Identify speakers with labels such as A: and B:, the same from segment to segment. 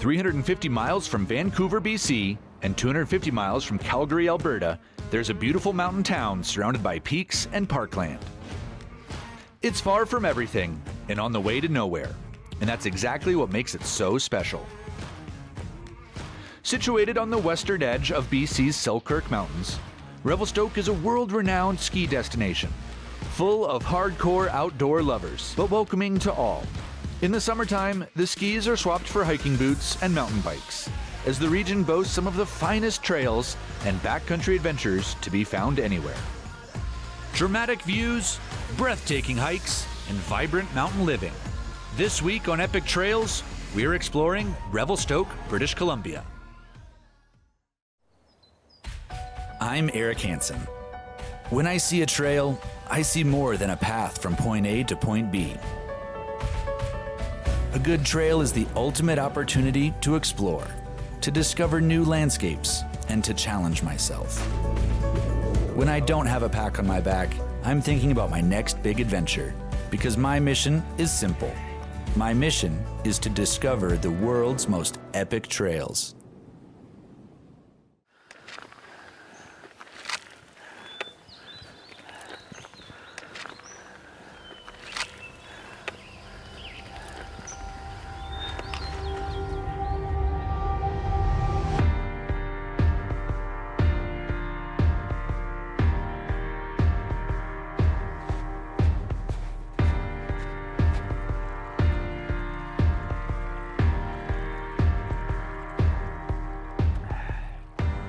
A: 350 miles from Vancouver, BC, and 250 miles from Calgary, Alberta, there's a beautiful mountain town surrounded by peaks and parkland. It's far from everything and on the way to nowhere, and that's exactly what makes it so special. Situated on the western edge of BC's Selkirk Mountains, Revelstoke is a world-renowned ski destination, full of hardcore outdoor lovers, but welcoming to all. In the summertime, the skis are swapped for hiking boots and mountain bikes, as the region boasts some of the finest trails and backcountry adventures to be found anywhere. Dramatic views, breathtaking hikes, and vibrant mountain living. This week on Epic Trails, we're exploring Revelstoke, British Columbia. I'm Eric Hansen. When I see a trail, I see more than a path from point A to point B. A good trail is the ultimate opportunity to explore, to discover new landscapes, and to challenge myself. When I don't have a pack on my back, I'm thinking about my next big adventure, because my mission is simple. My mission is to discover the world's most epic trails.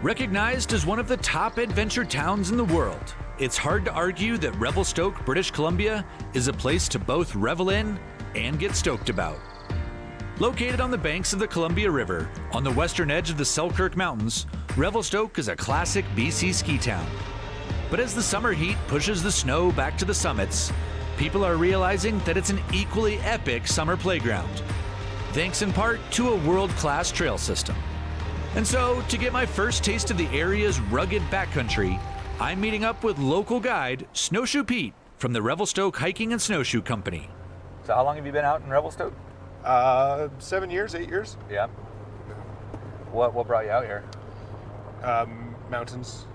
A: Recognized as one of the top adventure towns in the world, it's hard to argue that Revelstoke, British Columbia is a place to both revel in and get stoked about. Located on the banks of the Columbia River, on the western edge of the Selkirk Mountains, Revelstoke is a classic BC ski town. But as the summer heat pushes the snow back to the summits, people are realizing that it's an equally epic summer playground, thanks in part to a world-class trail system. And so, to get my first taste of the area's rugged backcountry, I'm meeting up with local guide Snowshoe Pete from the Revelstoke Hiking and Snowshoe Company. So how long have you been out in Revelstoke?
B: 7 years, 8 years.
A: Yeah. What brought you out here?
B: Mountains.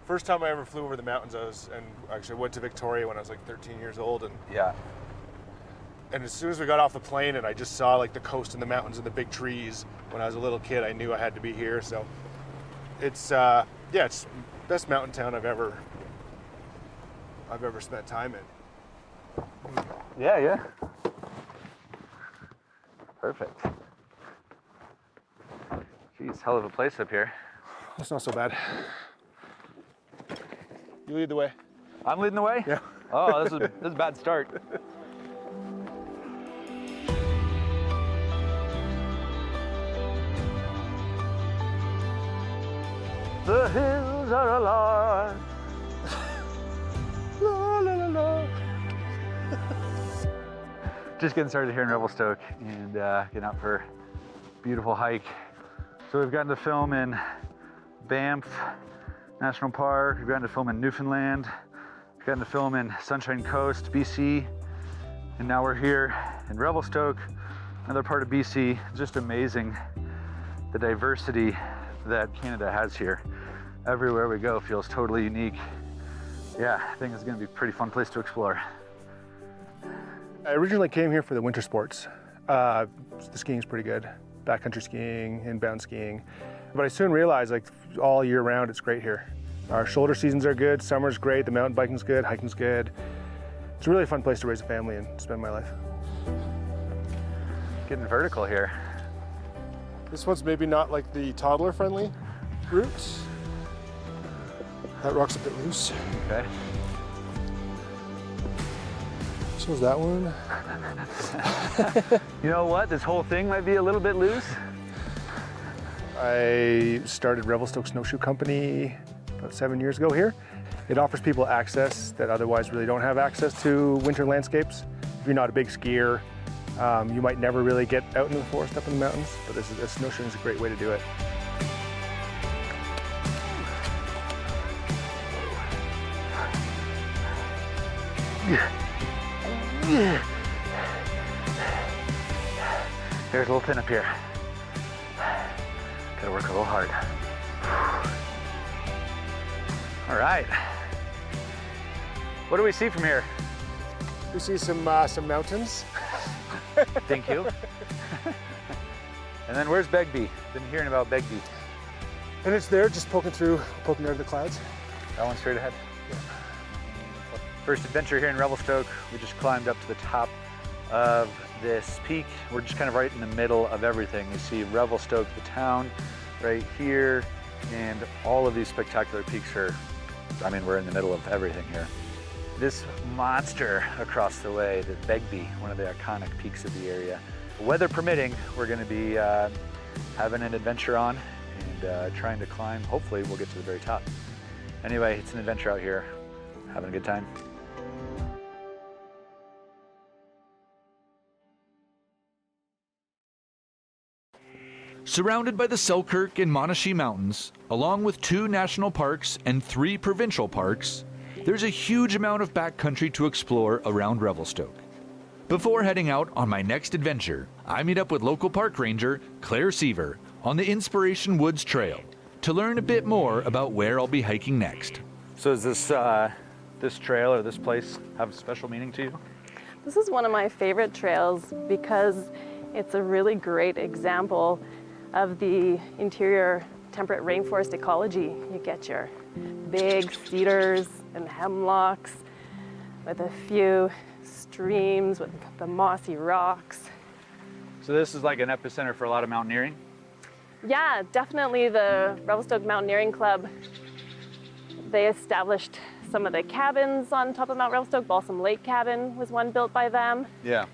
B: First time I ever flew over the mountains, I went to Victoria when I was like 13 years old, and
A: Yeah.
B: And as soon as we got off the plane and I just saw like the coast and the mountains and the big trees when I was a little kid, I knew I had to be here. So it's it's best mountain town I've ever spent time in.
A: Yeah. Perfect. Geez, hell of a place up here.
B: That's not so bad. You lead the way.
A: I'm leading the way?
B: Yeah.
A: Oh, this is a bad start. The hills are alive. La, la, la, la. Just getting started here in Revelstoke and getting out for a beautiful hike. So we've gotten to film in Banff National Park, we've gotten to film in Newfoundland, we've gotten to film in Sunshine Coast, BC, and now we're here in Revelstoke, another part of BC. Just amazing the diversity that Canada has here. Everywhere we go feels totally unique. Yeah, I think it's gonna be a pretty fun place to explore.
B: I originally came here for the winter sports. The skiing's pretty good. Backcountry skiing, inbound skiing. But I soon realized like all year round it's great here. Our shoulder seasons are good, summer's great, the mountain biking's good, hiking's good. It's a really fun place to raise a family and spend my life.
A: Getting vertical here.
B: This one's maybe not like the toddler friendly route. That rock's a bit loose.
A: Okay.
B: So is that one.
A: You know what? This whole thing might be a little bit loose.
B: I started Revelstoke Snowshoe Company about 7 years ago here. It offers people access that otherwise really don't have access to winter landscapes. If you're not a big skier, you might never really get out in the forest up in the mountains, but snowshoeing is a great way to do it.
C: Here's a little thin up here. Gotta work a little hard. All right. What do we see from here?
B: We see some mountains.
C: Thank you. And then where's Begbie? Been hearing about Begbie.
B: And it's there, just poking out of the clouds.
C: That one straight ahead?
B: Yeah.
C: First adventure here in Revelstoke. We just climbed up to the top of this peak. We're just kind of right in the middle of everything. You see Revelstoke, the town, right here, and all of these spectacular peaks are, I mean, we're in the middle of everything here. This monster across the way, the Begbie, one of the iconic peaks of the area. Weather permitting, we're going to be having an adventure on and trying to climb. Hopefully we'll get to the very top. Anyway, it's an adventure out here. Having a good time.
A: Surrounded by the Selkirk and Monashee Mountains, along with 2 national parks and 3 provincial parks, there's a huge amount of backcountry to explore around Revelstoke. Before heading out on my next adventure, I meet up with local park ranger Claire Seaver on the Inspiration Woods Trail to learn a bit more about where I'll be hiking next.
C: So is this trail or this place have a special meaning to you?
D: This is one of my favorite trails because it's a really great example of the interior temperate rainforest ecology. You get your big cedars and hemlocks with a few streams with the mossy rocks.
C: So this is like an epicenter for a lot of mountaineering?
D: Yeah, definitely the Revelstoke Mountaineering Club. They established some of the cabins on top of Mount Revelstoke. Balsam Lake Cabin was one built by them.
C: Yeah.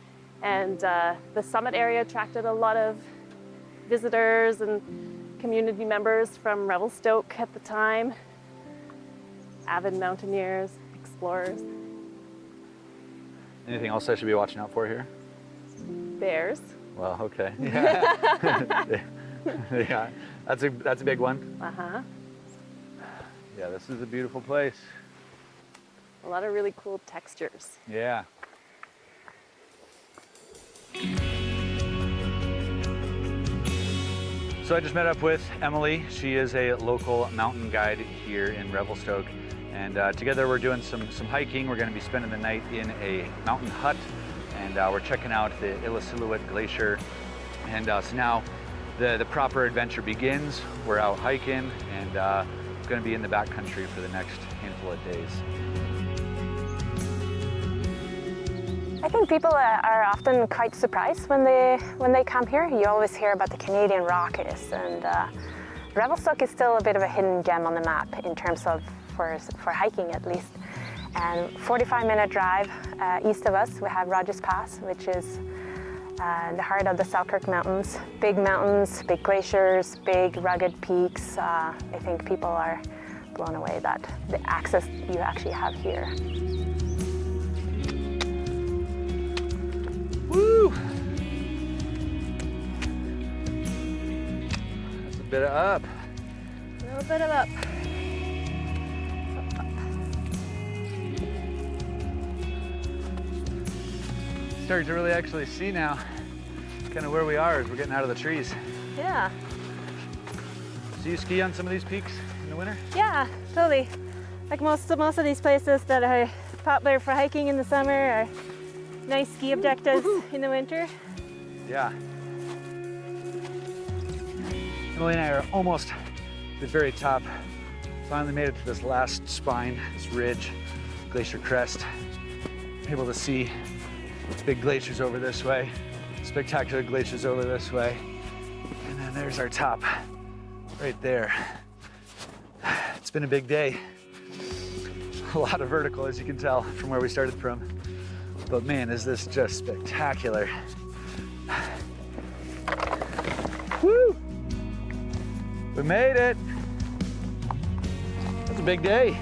D: And the summit area attracted a lot of visitors and community members from Revelstoke at the time. Avid mountaineers, explorers.
C: Anything else I should be watching out for here?
D: Bears.
C: Well, okay. Yeah, yeah, that's a big one.
D: Uh-huh.
C: Yeah, this is a beautiful place.
D: A lot of really cool textures.
C: Yeah. So I just met up with Emily. She is a local mountain guide here in Revelstoke. And together we're doing some hiking. We're going to be spending the night in a mountain hut. And we're checking out the Illecillewaet Glacier. And so now the proper adventure begins. We're out hiking and going to be in the backcountry for the next handful of days.
E: I think people are often quite surprised when they come here. You always hear about the Canadian Rockies, and Revelstoke is still a bit of a hidden gem on the map in terms of for hiking at least. And 45-minute drive east of us, we have Rogers Pass, which is the heart of the Selkirk Mountains. Big mountains, big glaciers, big rugged peaks. I think people are blown away that the access you actually have here.
C: Woo! That's a bit of up.
D: A little bit of up.
C: Starting to really actually see now kind of where we are as we're getting out of the trees.
D: Yeah.
C: So you ski on some of these peaks in the winter?
D: Yeah, totally. Like most of these places that are popular for hiking in the summer are nice ski objectives in the winter.
C: Yeah. Emily and I are almost at the very top. Finally made it to this last spine, this ridge, glacier crest. Able to see big glaciers over this way, spectacular glaciers over this way. And then there's our top right there. It's been a big day. A lot of vertical, as you can tell from where we started from. But man, is this just spectacular. Woo! We made it. That's a big day.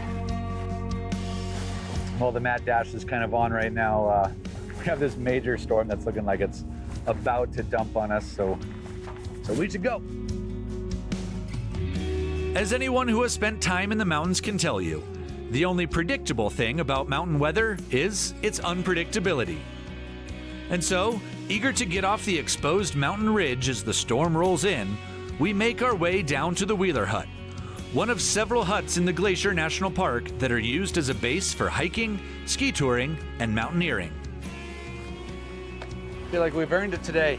C: Well, the mad dash is kind of on right now. We have this major storm that's looking like it's about to dump on us, so we should go.
A: As anyone who has spent time in the mountains can tell you, the only predictable thing about mountain weather is its unpredictability. And so, eager to get off the exposed mountain ridge as the storm rolls in, we make our way down to the Wheeler Hut, one of several huts in the Glacier National Park that are used as a base for hiking, ski touring, and mountaineering.
C: I feel like we've earned it today.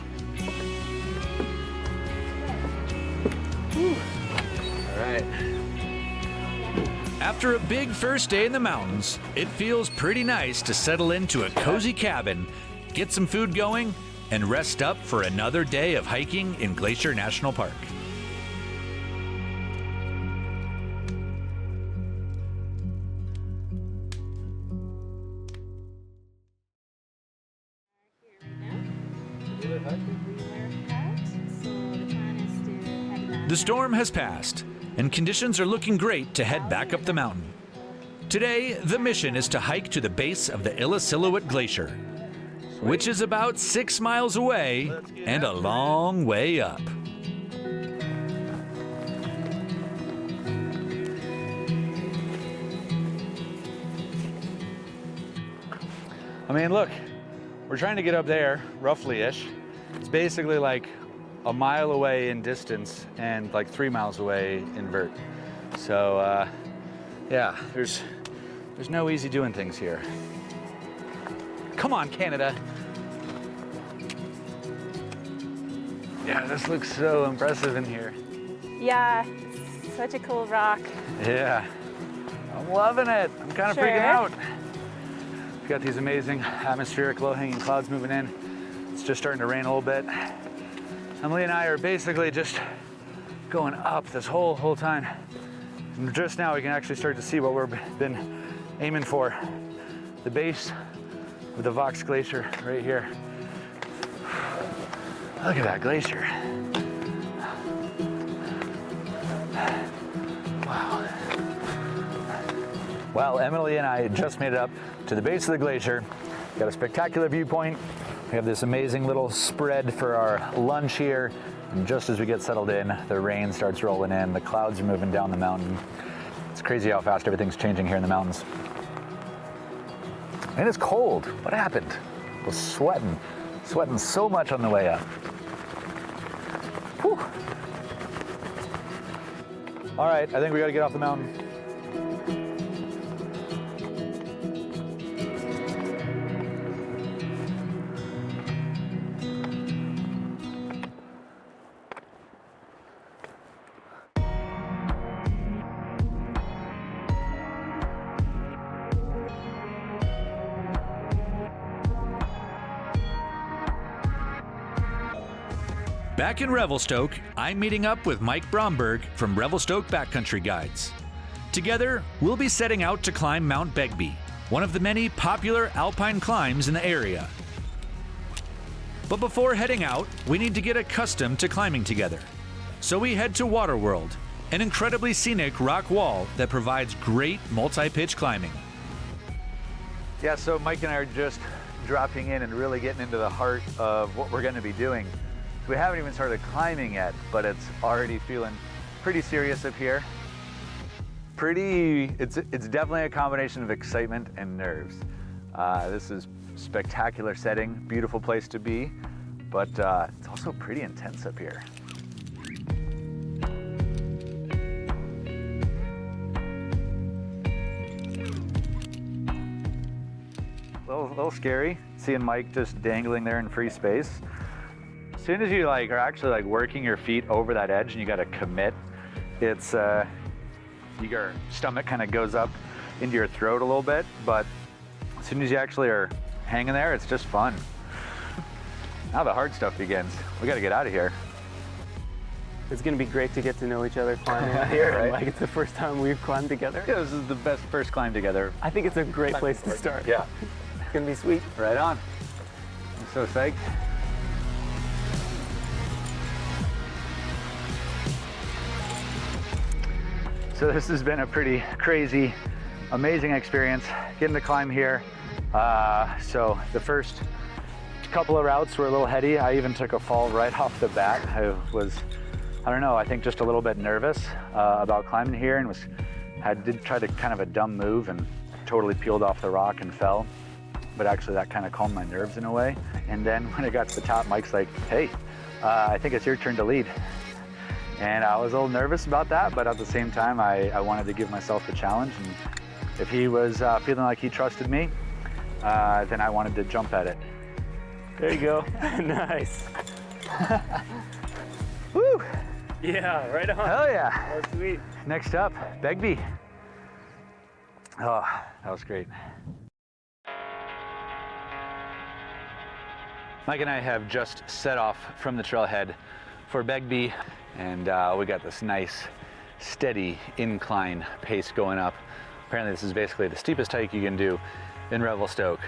C: Whew. All right.
A: After a big first day in the mountains, it feels pretty nice to settle into a cozy cabin, get some food going, and rest up for another day of hiking in Glacier National Park. The storm has passed, and conditions are looking great to head back up the mountain. Today, the mission is to hike to the base of the Illecillewaet Glacier, which is about 6 miles away and a long way up.
C: I mean, look, we're trying to get up there, roughly-ish. It's basically like a mile away in distance and like 3 miles away in vert. So, yeah, there's no easy doing things here. Come on, Canada. Yeah, this looks so impressive in here.
D: Yeah, such a cool rock.
C: Yeah, I'm loving it. I'm kind of freaking out. We've got these amazing atmospheric low-hanging clouds moving in. It's just starting to rain a little bit. Emily and I are basically just going up this whole time. And just now we can actually start to see what we've been aiming for. The base of the Vox Glacier right here. Look at that glacier. Wow. Well, Emily and I just made it up to the base of the glacier. Got a spectacular viewpoint. We have this amazing little spread for our lunch here. And just as we get settled in, the rain starts rolling in, the clouds are moving down the mountain. It's crazy how fast everything's changing here in the mountains. And it's cold. What happened? I was sweating so much on the way up. Whew. All right, I think we gotta get off the mountain.
A: Back in Revelstoke, I'm meeting up with Mike Bromberg from Revelstoke Backcountry Guides. Together, we'll be setting out to climb Mount Begbie, one of the many popular alpine climbs in the area. But before heading out, we need to get accustomed to climbing together. So we head to Waterworld, an incredibly scenic rock wall that provides great multi-pitch climbing.
C: Yeah, so Mike and I are just dropping in and really getting into the heart of what we're gonna be doing. We haven't even started climbing yet, but it's already feeling pretty serious up here. It's definitely a combination of excitement and nerves. This is spectacular setting, beautiful place to be, but it's also pretty intense up here. A little scary, seeing Mike just dangling there in free space. As soon as you are actually working your feet over that edge and you gotta commit, it's your stomach kind of goes up into your throat a little bit, but as soon as you actually are hanging there, it's just fun. Now the hard stuff begins. We gotta get out of here.
F: It's gonna be great to get to know each other climbing out here.
C: Right.
F: Like, it's the first time we've climbed together.
C: Yeah, this is the best first climb together.
F: I think it's a great place to start.
C: Yeah.
F: It's gonna be sweet.
C: Right on. I'm so psyched. So this has been a pretty crazy, amazing experience, getting to climb here. So the first couple of routes were a little heady. I even took a fall right off the bat. I don't know, I think just a little bit nervous about climbing here, and did try to kind of a dumb move and totally peeled off the rock and fell. but actually that kind of calmed my nerves in a way. And then when I got to the top, Mike's like, hey, I think it's your turn to lead. And I was a little nervous about that, but at the same time, I wanted to give myself a challenge. And if he was feeling like he trusted me, then I wanted to jump at it.
F: There you go. Nice.
C: Woo!
F: Yeah, right on.
C: Hell yeah.
F: Oh, sweet.
C: Next up, Begbie. Oh, that was great. Mike and I have just set off from the trailhead for Begbie, and we got this nice, steady incline pace going up. Apparently this is basically the steepest hike you can do in Revelstoke.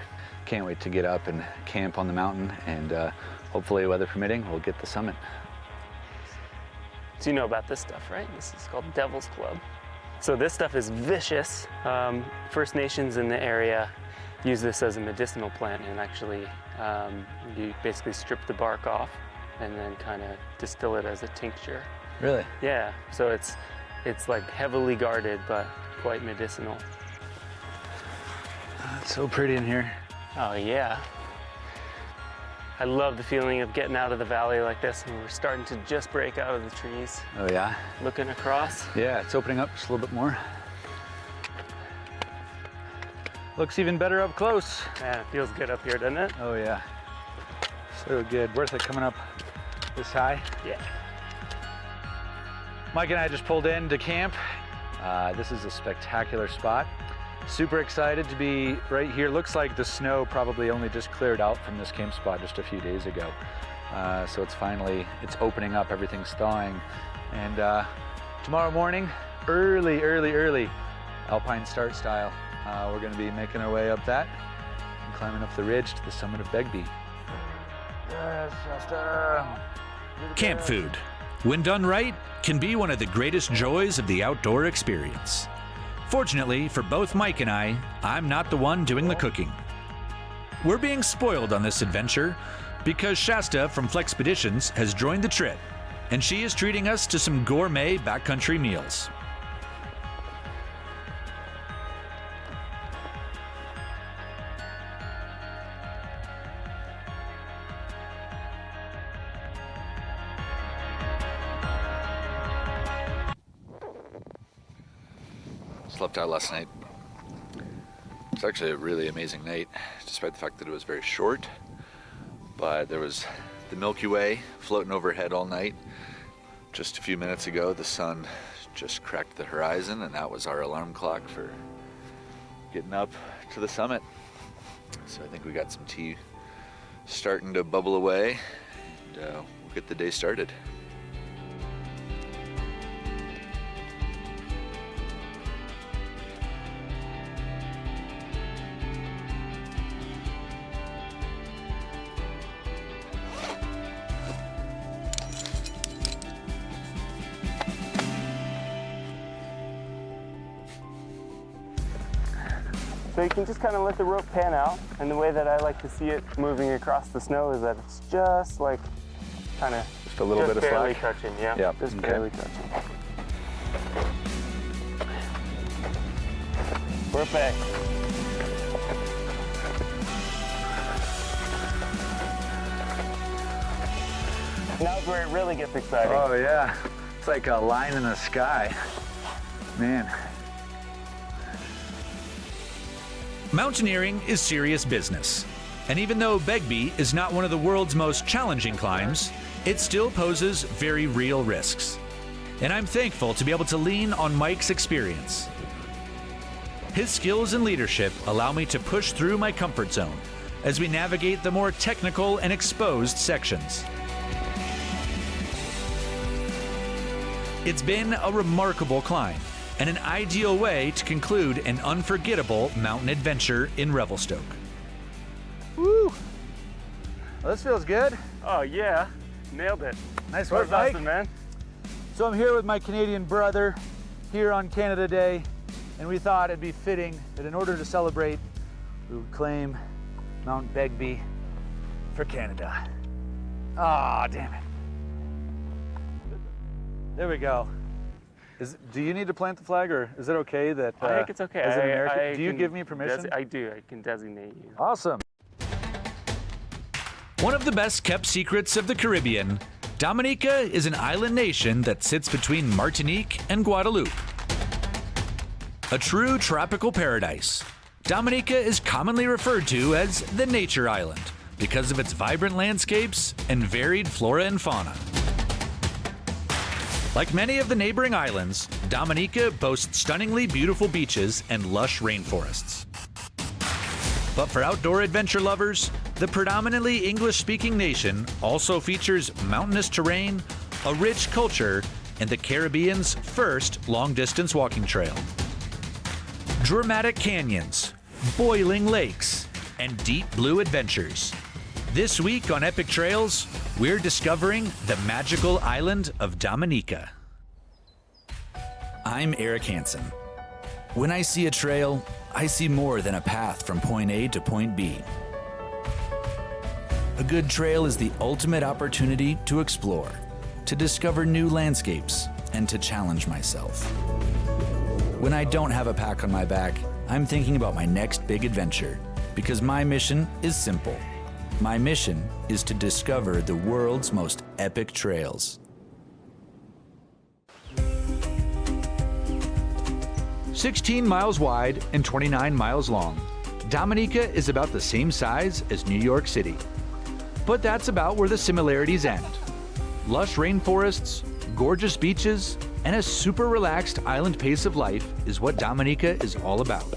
C: Can't wait to get up and camp on the mountain, and hopefully, weather permitting, we'll get the summit.
F: So you know about this stuff, right? This is called Devil's Club. So this stuff is vicious. First Nations in the area use this as a medicinal plant, and actually you basically strip the bark off and then kind of distill it as a tincture.
C: Really?
F: Yeah, so it's like heavily guarded, but quite medicinal.
C: It's so pretty in here.
F: Oh yeah. I love the feeling of getting out of the valley like this, and we're starting to just break out of the trees.
C: Oh yeah?
F: Looking across.
C: Yeah, it's opening up just a little bit more. Looks even better up close.
F: Man, it feels good up here, doesn't it?
C: Oh yeah. So good. Worth it coming up this high.
F: Yeah.
C: Mike and I just pulled in to camp. This is a spectacular spot. Super excited to be right here. Looks like the snow probably only just cleared out from this camp spot just a few days ago. So it's opening up, everything's thawing. And tomorrow morning, early, alpine start style, we're gonna be making our way up that and climbing up the ridge to the summit of Begbie. Yes,
A: Camp food, when done right, can be one of the greatest joys of the outdoor experience. Fortunately for both Mike and I'm not the one doing the cooking. We're being spoiled on this adventure because Shasta from Flexpeditions has joined the trip, and she is treating us to some gourmet backcountry meals.
G: Slept out last night. It's actually a really amazing night, despite the fact that it was very short. But there was the Milky Way floating overhead all night. Just a few minutes ago, the sun just cracked the horizon, and that was our alarm clock for getting up to the summit. So I think we got some tea starting to bubble away, and we'll get the day started.
F: So you can just kind of let the rope pan out, and the way that I like to see it moving across the snow is that it's just like kind of
C: Just a little bit of
F: barely
C: slack.
F: touching, yeah.
C: Yep,
F: Just
C: okay.
F: barely touching. Perfect. Now's where it really gets exciting.
C: Oh yeah, it's like a line in the sky. Man.
A: Mountaineering is serious business. And even though Begbie is not one of the world's most challenging climbs, it still poses very real risks. And I'm thankful to be able to lean on Mike's experience. His skills and leadership allow me to push through my comfort zone as we navigate the more technical and exposed sections. It's been a remarkable climb and an ideal way to conclude an unforgettable mountain adventure in Revelstoke.
C: Woo! Well, this feels good.
F: Oh yeah, nailed it.
C: Nice
F: That
C: work,
F: was
C: Mike.
F: awesome, man.
C: So I'm here with my Canadian brother here on Canada Day, and we thought it'd be fitting that in order to celebrate, we would claim Mount Begbie for Canada. Ah, damn it. There we go. Do you need to plant the flag, or is it okay that?
F: I think it's okay.
C: As an American, do you
F: can
C: give me permission?
F: I do. I can designate you.
C: Awesome.
A: One of the best kept secrets of the Caribbean, Dominica is an island nation that sits between Martinique and Guadeloupe. A true tropical paradise, Dominica is commonly referred to as the Nature Island because of its vibrant landscapes and varied flora and fauna. Like many of the neighboring islands, Dominica boasts stunningly beautiful beaches and lush rainforests. But for outdoor adventure lovers, the predominantly English-speaking nation also features mountainous terrain, a rich culture, and the Caribbean's first long-distance walking trail. Dramatic canyons, boiling lakes, and deep blue adventures. This week on Epic Trails, we're discovering the magical island of Dominica. I'm Eric Hansen. When I see a trail, I see more than a path from point A to point B. A good trail is the ultimate opportunity to explore, to discover new landscapes, and to challenge myself. When I don't have a pack on my back, I'm thinking about my next big adventure, because my mission is simple. My mission is to discover the world's most epic trails. 16 miles wide and 29 miles long, Dominica is about the same size as New York City. But that's about where the similarities end. Lush rainforests, gorgeous beaches, and a super relaxed island pace of life is what Dominica is all about.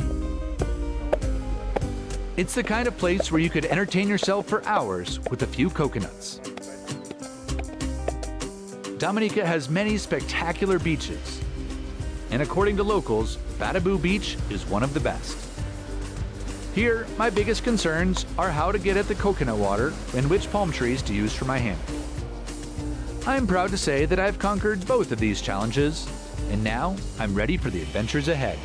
A: It's the kind of place where you could entertain yourself for hours with a few coconuts. Dominica has many spectacular beaches, and according to locals, Badabu Beach is one of the best. Here, my biggest concerns are how to get at the coconut water and which palm trees to use for my hammock. I'm proud to say that I've conquered both of these challenges, and now I'm ready for the adventures ahead.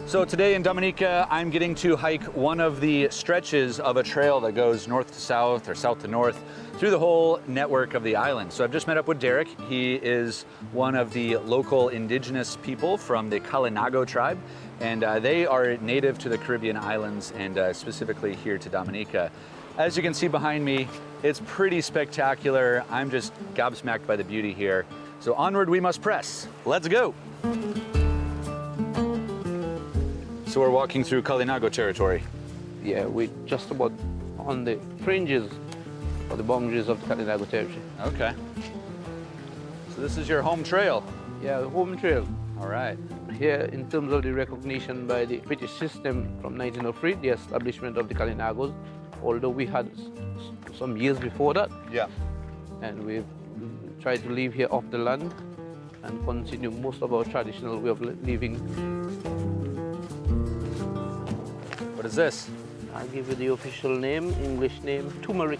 C: So today in Dominica, I'm getting to hike one of the stretches of a trail that goes north to south or south to north through the whole network of the island. So I've just met up with Derek. He is one of the local indigenous people from the Kalinago tribe, and they are native to the Caribbean islands and specifically here to Dominica. As you can see behind me, it's pretty spectacular. I'm just gobsmacked by the beauty here. So onward we must press. Let's go. So we're walking through Kalinago territory.
H: Yeah, we're just about on the fringes of the boundaries of the Kalinago territory.
C: Okay. So this is your home trail.
H: Yeah, the home trail.
C: All right.
H: Here, in terms of the recognition by the British system from 1903, the establishment of the Kalinagos, although we had some years before that. Yeah. And we've tried to live here off the land and continue most of our traditional way of living.
C: What is this?
H: I'll give you the official name, English name, turmeric.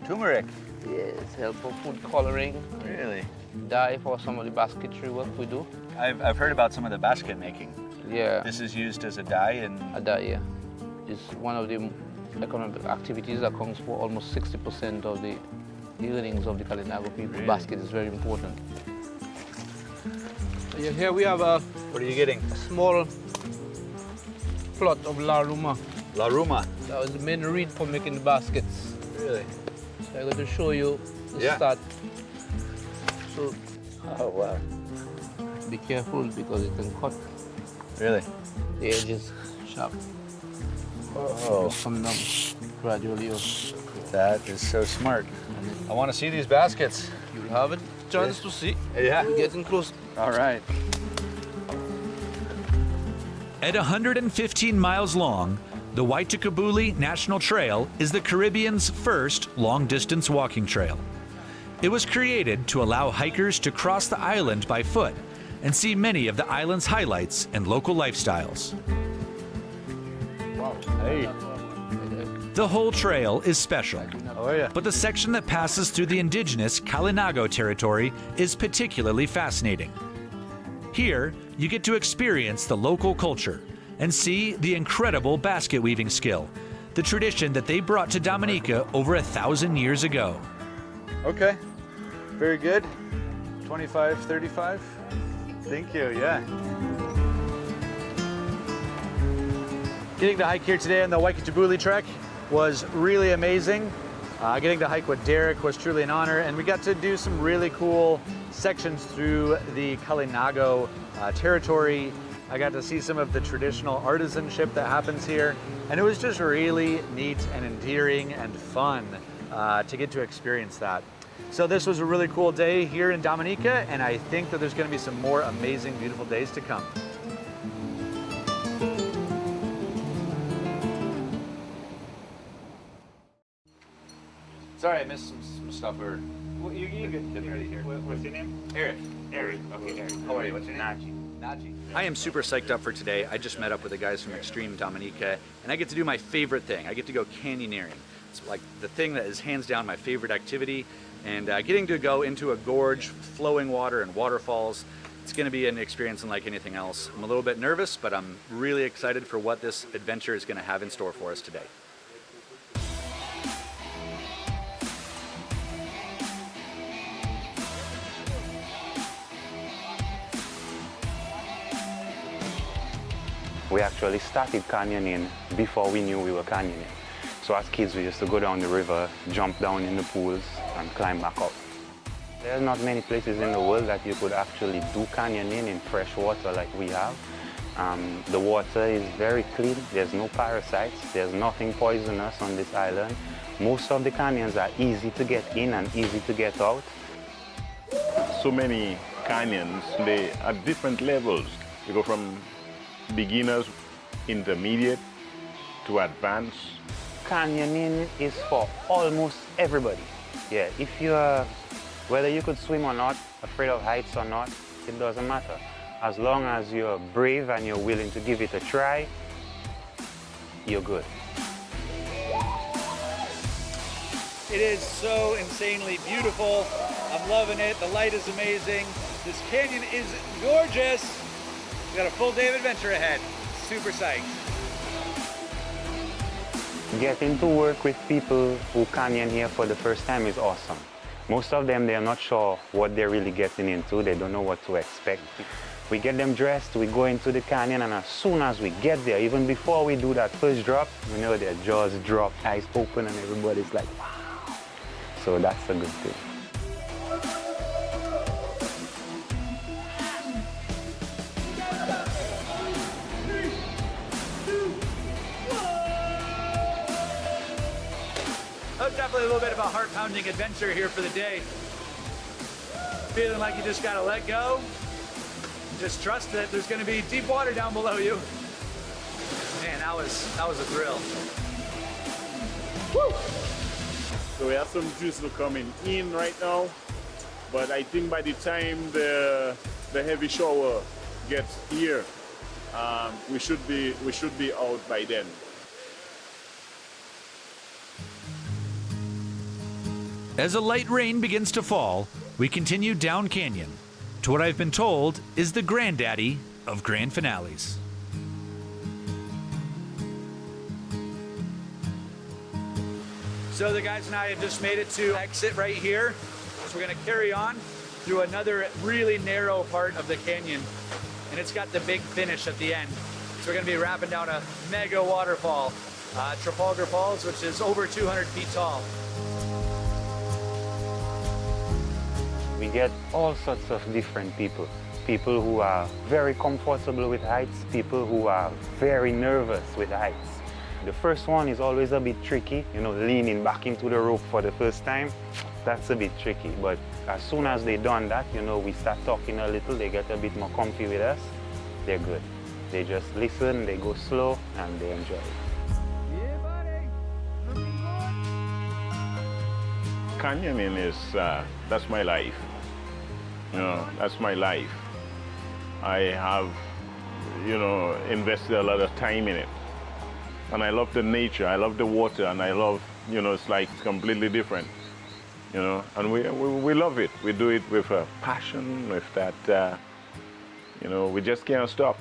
C: Turmeric?
H: Yes, help for food coloring.
C: Really?
H: Dye for some of the basketry work we do.
C: I've heard about some of the basket making.
H: Yeah.
C: This is used as a dye and...
H: A dye, yeah. It's one of the economic activities that accounts for almost 60% of the earnings of the Kalinago people. Really? Basket is very important. So yeah, here we have a...
C: What are you getting?
H: A small plot of La Ruma.
C: La Ruma?
H: That was the main reed for making the baskets.
C: Really?
H: So I'm going to show you the start. So,
C: oh wow.
H: Be careful because it can cut.
C: Really?
H: The edges sharp.
C: Oh.
H: Just come down gradually.
C: That is so smart. I want to see these baskets.
H: You'll have a chance to see.
C: Yeah.
H: We're getting close.
C: All right.
A: At 115 miles long, the Waitukabuli National Trail is the Caribbean's first long-distance walking trail. It was created to allow hikers to cross the island by foot and see many of the island's highlights and local lifestyles.
C: Wow. Hey.
A: The whole trail is special,
C: yeah.
A: but the section that passes through the indigenous Kalinago territory is particularly fascinating. Here, you get to experience the local culture and see the incredible basket weaving skill, the tradition that they brought to Dominica over 1,000 years ago.
C: Okay, very good. 25, 35. Thank you, yeah. Getting to hike here today on the Waitukabuli trek was really amazing. Getting to hike with Derek was truly an honor, and we got to do some really cool sections through the Kalinago territory. I got to see some of the traditional artisanship that happens here, and it was just really neat and endearing and fun to get to experience that. So this was a really cool day here in Dominica, and I think that there's going to be some more amazing, beautiful days to come. Sorry, I missed some stuff. Well, you get ready here.
I: What's your name?
C: Eric.
I: Eric. Okay, Eric.
C: How are you? What's your name? Naji. I am super psyched up for today. I just met up with the guys from Extreme Dominica, and I get to do my favorite thing. I get to go canyoneering. It's like the thing that is hands down my favorite activity, and getting to go into a gorge, flowing water and waterfalls, it's going to be an experience unlike anything else. I'm a little bit nervous, but I'm really excited for what this adventure is going to have in store for us today.
J: We actually started canyoning before we knew we were canyoning. So as kids, we used to go down the river, jump down in the pools, and climb back up. There's not many places in the world that you could actually do canyoning in fresh water like we have. The water is very clean. There's no parasites. There's nothing poisonous on this island. Most of the canyons are easy to get in and easy to get out.
I: So many canyons, they are different levels. You go from beginners, intermediate to advanced.
J: Canyoning is for almost everybody. Yeah, if you're, whether you could swim or not, afraid of heights or not, it doesn't matter. As long as you're brave and you're willing to give it a try, you're good.
C: It is so insanely beautiful. I'm loving it. The light is amazing. This canyon is gorgeous. We got a full day of adventure ahead. Super psyched.
J: Getting to work with people who canyon here for the first time is awesome. Most of them, they're not sure what they're really getting into. They don't know what to expect. We get them dressed, we go into the canyon, and as soon as we get there, even before we do that first drop, you know, their jaws drop, eyes open, and everybody's like, wow. So that's a good thing.
C: Definitely a little bit of a heart-pounding adventure here for the day. Feeling like you just gotta let go. Just trust that there's gonna be deep water down below you. Man, that was a thrill. Woo!
I: So we have some drizzle coming in right now, but I think by the time the heavy shower gets here, we should be out by then.
A: As a light rain begins to fall, we continue down canyon to what I've been told is the granddaddy of grand finales.
C: So the guys and I have just made it to exit right here. So we're gonna carry on through another really narrow part of the canyon, and it's got the big finish at the end. So we're gonna be wrapping down a mega waterfall, Trafalgar Falls, which is over 200 feet tall.
J: We get all sorts of different people. People who are very comfortable with heights, people who are very nervous with heights. The first one is always a bit tricky, you know, leaning back into the rope for the first time. That's a bit tricky, but as soon as they done that, you know, we start talking a little, they get a bit more comfy with us, they're good. They just listen, they go slow, and they enjoy it.
I: Canyoning is, that's my life. You know, that's my life. I have, you know, invested a lot of time in it. And I love the nature, I love the water, and I love, you know, it's like completely different. You know, and we love it. We do it with a passion, with that, you know, we just can't stop.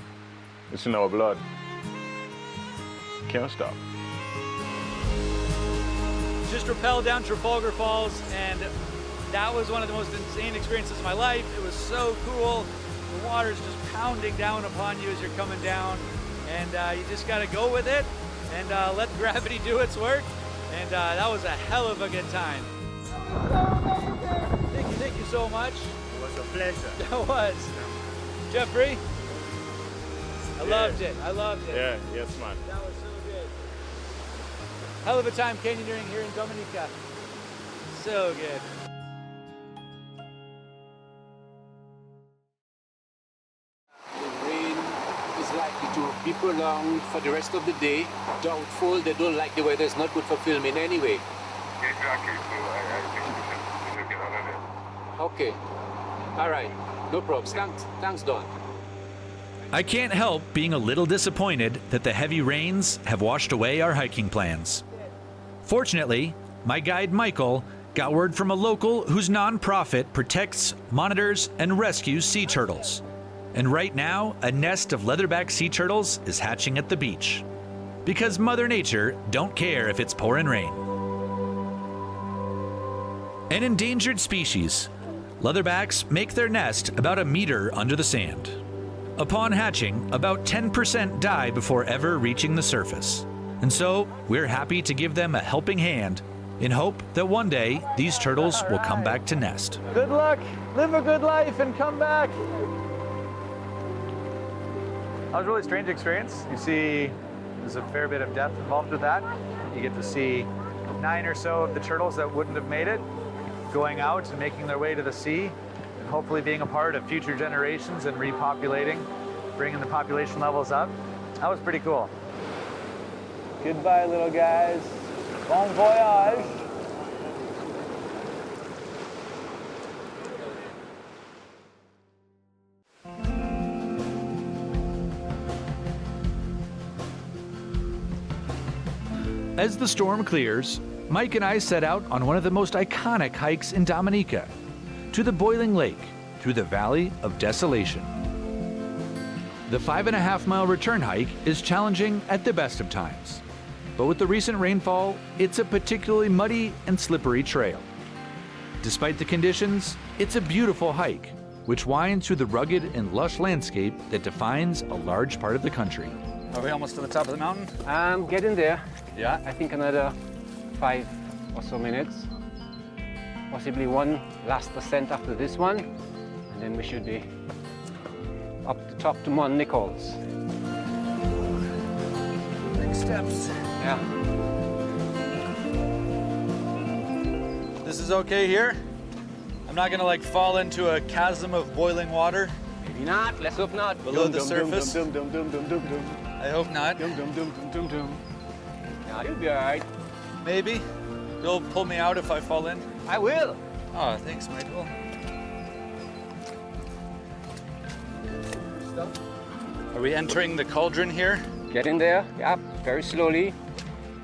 I: It's in our blood. Can't stop.
C: Just rappelled down Trafalgar Falls, and that was one of the most insane experiences of my life. It was so cool. The water's just pounding down upon you as you're coming down, and you just gotta go with it and let gravity do its work. And that was a hell of a good time. Thank you so much.
K: It was a pleasure.
C: That was. Jeffrey? I loved it.
I: Yeah, yes, man.
C: That was so good. Hell of a time canyoneering here in Dominica. So good.
L: The rain is likely to be prolonged for the rest of the day. Doubtful, they don't like the weather, it's not good for filming anyway.
K: Exactly, so I think we should get out of there.
L: Okay, all right, no problems. Thanks, Don.
A: I can't help being a little disappointed that the heavy rains have washed away our hiking plans. Fortunately, my guide Michael got word from a local whose nonprofit protects, monitors, and rescues sea turtles. And right now, a nest of leatherback sea turtles is hatching at the beach. Because Mother Nature don't care if it's pouring rain. An endangered species, leatherbacks make their nest about a meter under the sand. Upon hatching, about 10% die before ever reaching the surface. And so, we're happy to give them a helping hand in hope that one day these turtles will come back to nest.
C: Good luck, live a good life, and come back. That was a really strange experience. You see, there's a fair bit of depth involved with that. You get to see 9 or so of the turtles that wouldn't have made it, going out and making their way to the sea, and hopefully being a part of future generations and repopulating, bringing the population levels up. That was pretty cool. Goodbye, little guys. Bon voyage.
A: As the storm clears, Mike and I set out on one of the most iconic hikes in Dominica, to the Boiling Lake, through the Valley of Desolation. The 5.5-mile return hike is challenging at the best of times, but with the recent rainfall, it's a particularly muddy and slippery trail. Despite the conditions, it's a beautiful hike, which winds through the rugged and lush landscape that defines a large part of the country.
C: Are we almost to the top of the mountain?
L: I'm getting there.
C: Yeah.
L: I think another 5 or so minutes. Possibly one last ascent after this one, and then we should be up the top to Mont Nichols.
C: Big steps.
L: Yeah.
C: This is okay here? I'm not gonna like fall into a chasm of boiling water
L: Maybe not. Let's hope not.
C: below the surface.
B: Dum dum dum dum dum dum.
C: I hope not.
B: Dum dum dum dum dum dum.
L: Yeah, you'll be all right.
C: Maybe. You'll pull me out if I fall in.
L: I will.
C: Oh, thanks, Michael. Are we entering the cauldron here?
L: Getting there. Yeah, very slowly.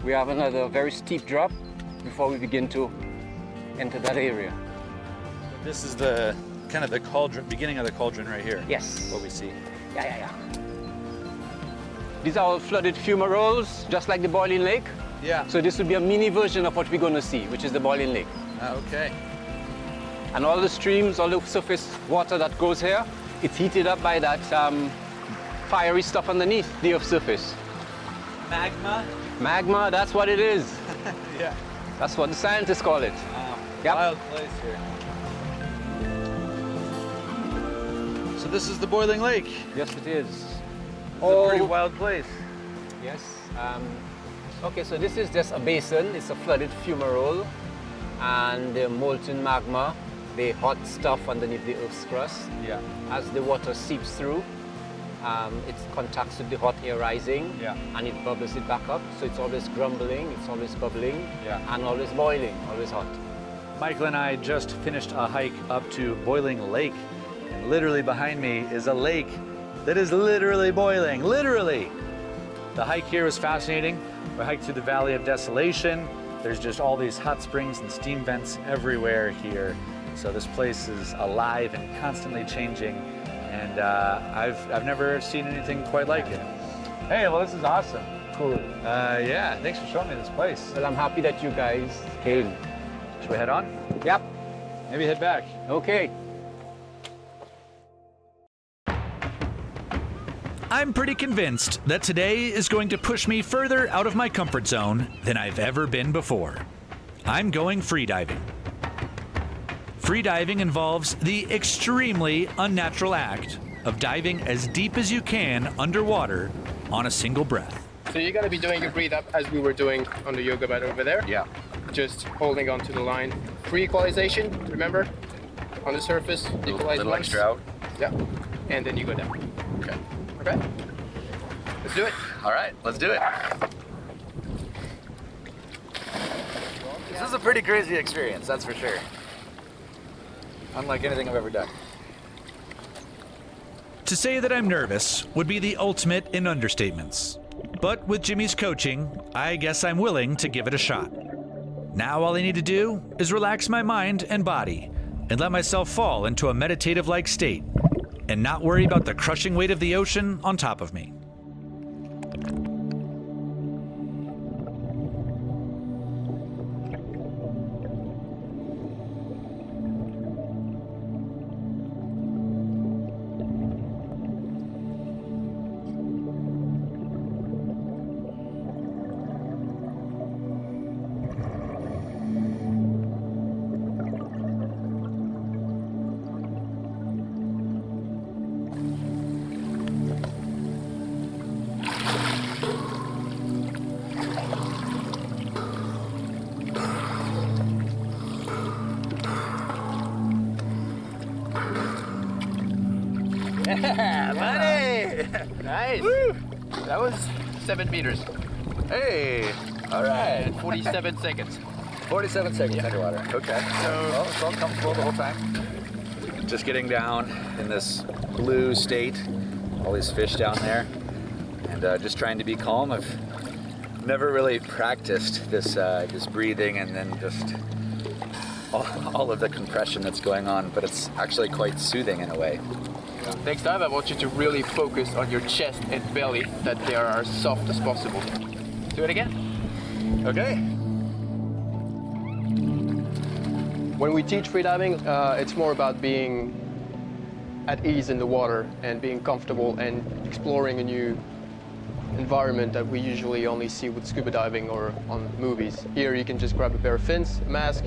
L: We have another very steep drop before we begin to enter that area.
C: This is the kind of the cauldron, beginning of the cauldron right here.
L: Yes.
C: What we see.
L: Yeah. These are all flooded fumaroles, just like the Boiling Lake.
C: Yeah.
L: So this will be a mini version of what we're going to see, which is the Boiling Lake.
C: Okay.
L: And all the streams, all the surface water that goes here, it's heated up by that fiery stuff underneath the Earth's surface.
C: Magma?
L: Magma, that's what it is.
C: Yeah.
L: That's what the scientists call it.
C: Wow.
L: Yep.
C: Wild place here. So this is the Boiling Lake.
L: Yes, it is.
C: It's a pretty wild place.
L: Yes. Okay, so this is just a basin. It's a flooded fumarole, and the molten magma, the hot stuff underneath the Earth's crust.
C: Yeah.
L: As the water seeps through, it contacts with the hot air rising, and it bubbles it back up. So it's always grumbling, it's always bubbling, and always boiling, always hot.
C: Michael and I just finished a hike up to Boiling Lake. And literally behind me is a lake that is literally boiling, literally. The hike here was fascinating. We hiked through the Valley of Desolation. There's just all these hot springs and steam vents everywhere here. So this place is alive and constantly changing. And I've never seen anything quite like it. Hey, well, this is awesome.
L: cool.
C: Yeah, thanks for showing me this place.
L: Well, I'm happy that you guys came.
C: Should we head on?
L: Yep.
C: Maybe head back.
L: Okay.
A: I'm pretty convinced that today is going to push me further out of my comfort zone than I've ever been before. I'm going freediving. Freediving involves the extremely unnatural act of diving as deep as you can underwater on a single breath.
M: So you're gonna be doing a breathe up as we were doing on the yoga mat over there.
C: Yeah.
M: Just holding onto the line. Free equalization, remember? On the surface, equalize
C: Little
M: once.
C: extra out.
M: Yeah. And then you go down.
C: Okay.
M: Okay? Let's do it.
C: All right, let's do it. This is a pretty crazy experience, that's for sure. Unlike anything I've ever done.
A: To say that I'm nervous would be the ultimate in understatements. But with Jimmy's coaching, I guess I'm willing to give it a shot. Now all I need to do is relax my mind and body and let myself fall into a meditative-like state and not worry about the crushing weight of the ocean on top of me.
C: Yeah, buddy!
M: Nice.
C: Woo.
M: That was 7 meters.
C: Hey, all right.
M: And 47 seconds.
C: 47 seconds underwater. Okay. So it's all comfortable the whole time. Just getting down in this blue state, all these fish down there, and just trying to be calm. I've never really practiced this breathing and then just all of the compression that's going on, but it's actually quite soothing in a way.
M: Next time, I want you to really focus on your chest and belly, that they are as soft as possible. Do it again.
C: Okay.
M: When we teach freediving, it's more about being at ease in the water and being comfortable and exploring a new environment that we usually only see with scuba diving or on movies. Here you can just grab a pair of fins, a mask,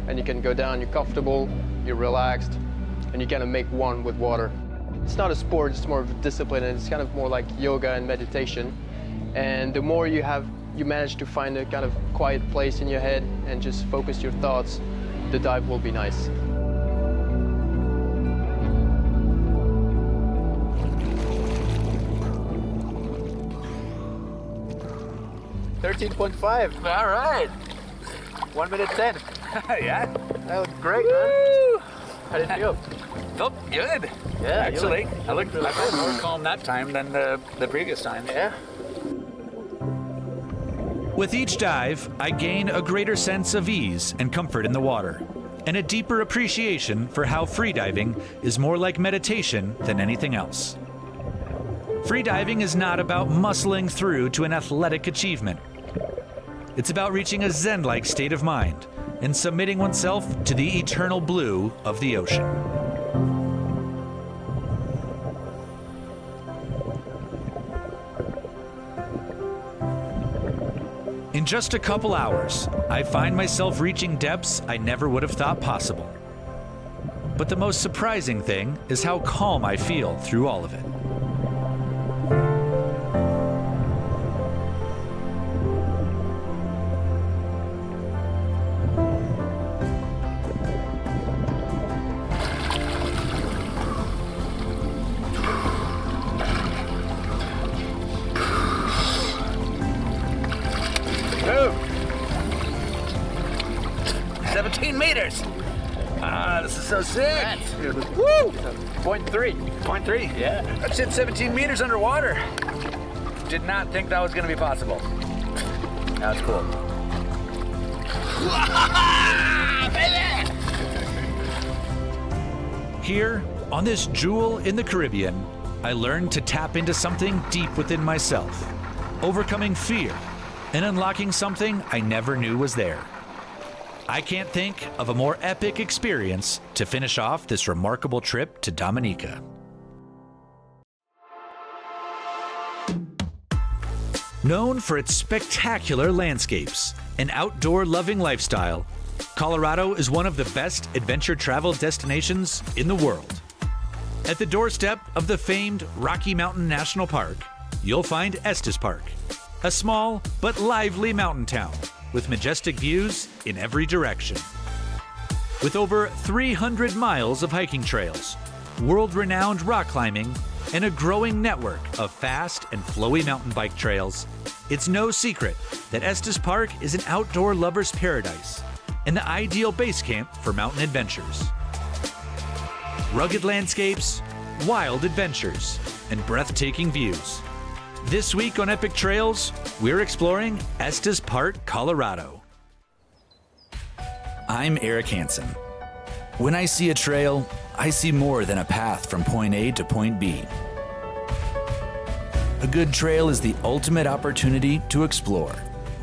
M: and you can go down, you're comfortable, you're relaxed, and you kind of make one with water. It's not a sport, it's more of a discipline, and it's kind of more like yoga and meditation. And the more you manage to find a kind of quiet place in your head and just focus your thoughts, the dive will be nice. $13.5.
C: All right.
M: 1 minute 10.
C: Yeah.
M: That was great, man. How did it feel?
C: Felt good.
M: Yeah,
C: actually. I felt more calm that time than the previous time.
M: Yeah.
A: With each dive, I gain a greater sense of ease and comfort in the water, and a deeper appreciation for how freediving is more like meditation than anything else. Freediving is not about muscling through to an athletic achievement. It's about reaching a Zen-like state of mind and submitting oneself to the eternal blue of the ocean. In just a couple hours, I find myself reaching depths I never would have thought possible. But the most surprising thing is how calm I feel through all of it.
C: Move. 17 meters. This is so sick. Woo! 0.3. 0.3? Yeah. That shit's 17 meters underwater. Did not think that was going to be possible. That's cool.
A: Here, on this jewel in the Caribbean, I learned to tap into something deep within myself overcoming fear, and unlocking something I never knew was there. I can't think of a more epic experience to finish off this remarkable trip to Dominica. Known for its spectacular landscapes and outdoor-loving lifestyle, Colorado is one of the best adventure travel destinations in the world. At the doorstep of the famed Rocky Mountain National Park, you'll find Estes Parc, a small but lively mountain town with majestic views in every direction. With over 300 miles of hiking trails, world-renowned rock climbing, and a growing network of fast and flowy mountain bike trails, it's no secret that Estes Parc is an outdoor lover's paradise and the ideal base camp for mountain adventures. Rugged landscapes, wild adventures, and breathtaking views. This week on Epic Trails, we're exploring Estes Parc, Colorado.
N: I'm Eric Hansen. When I see a trail, I see more than a path from point A to point B. A good trail is the ultimate opportunity to explore,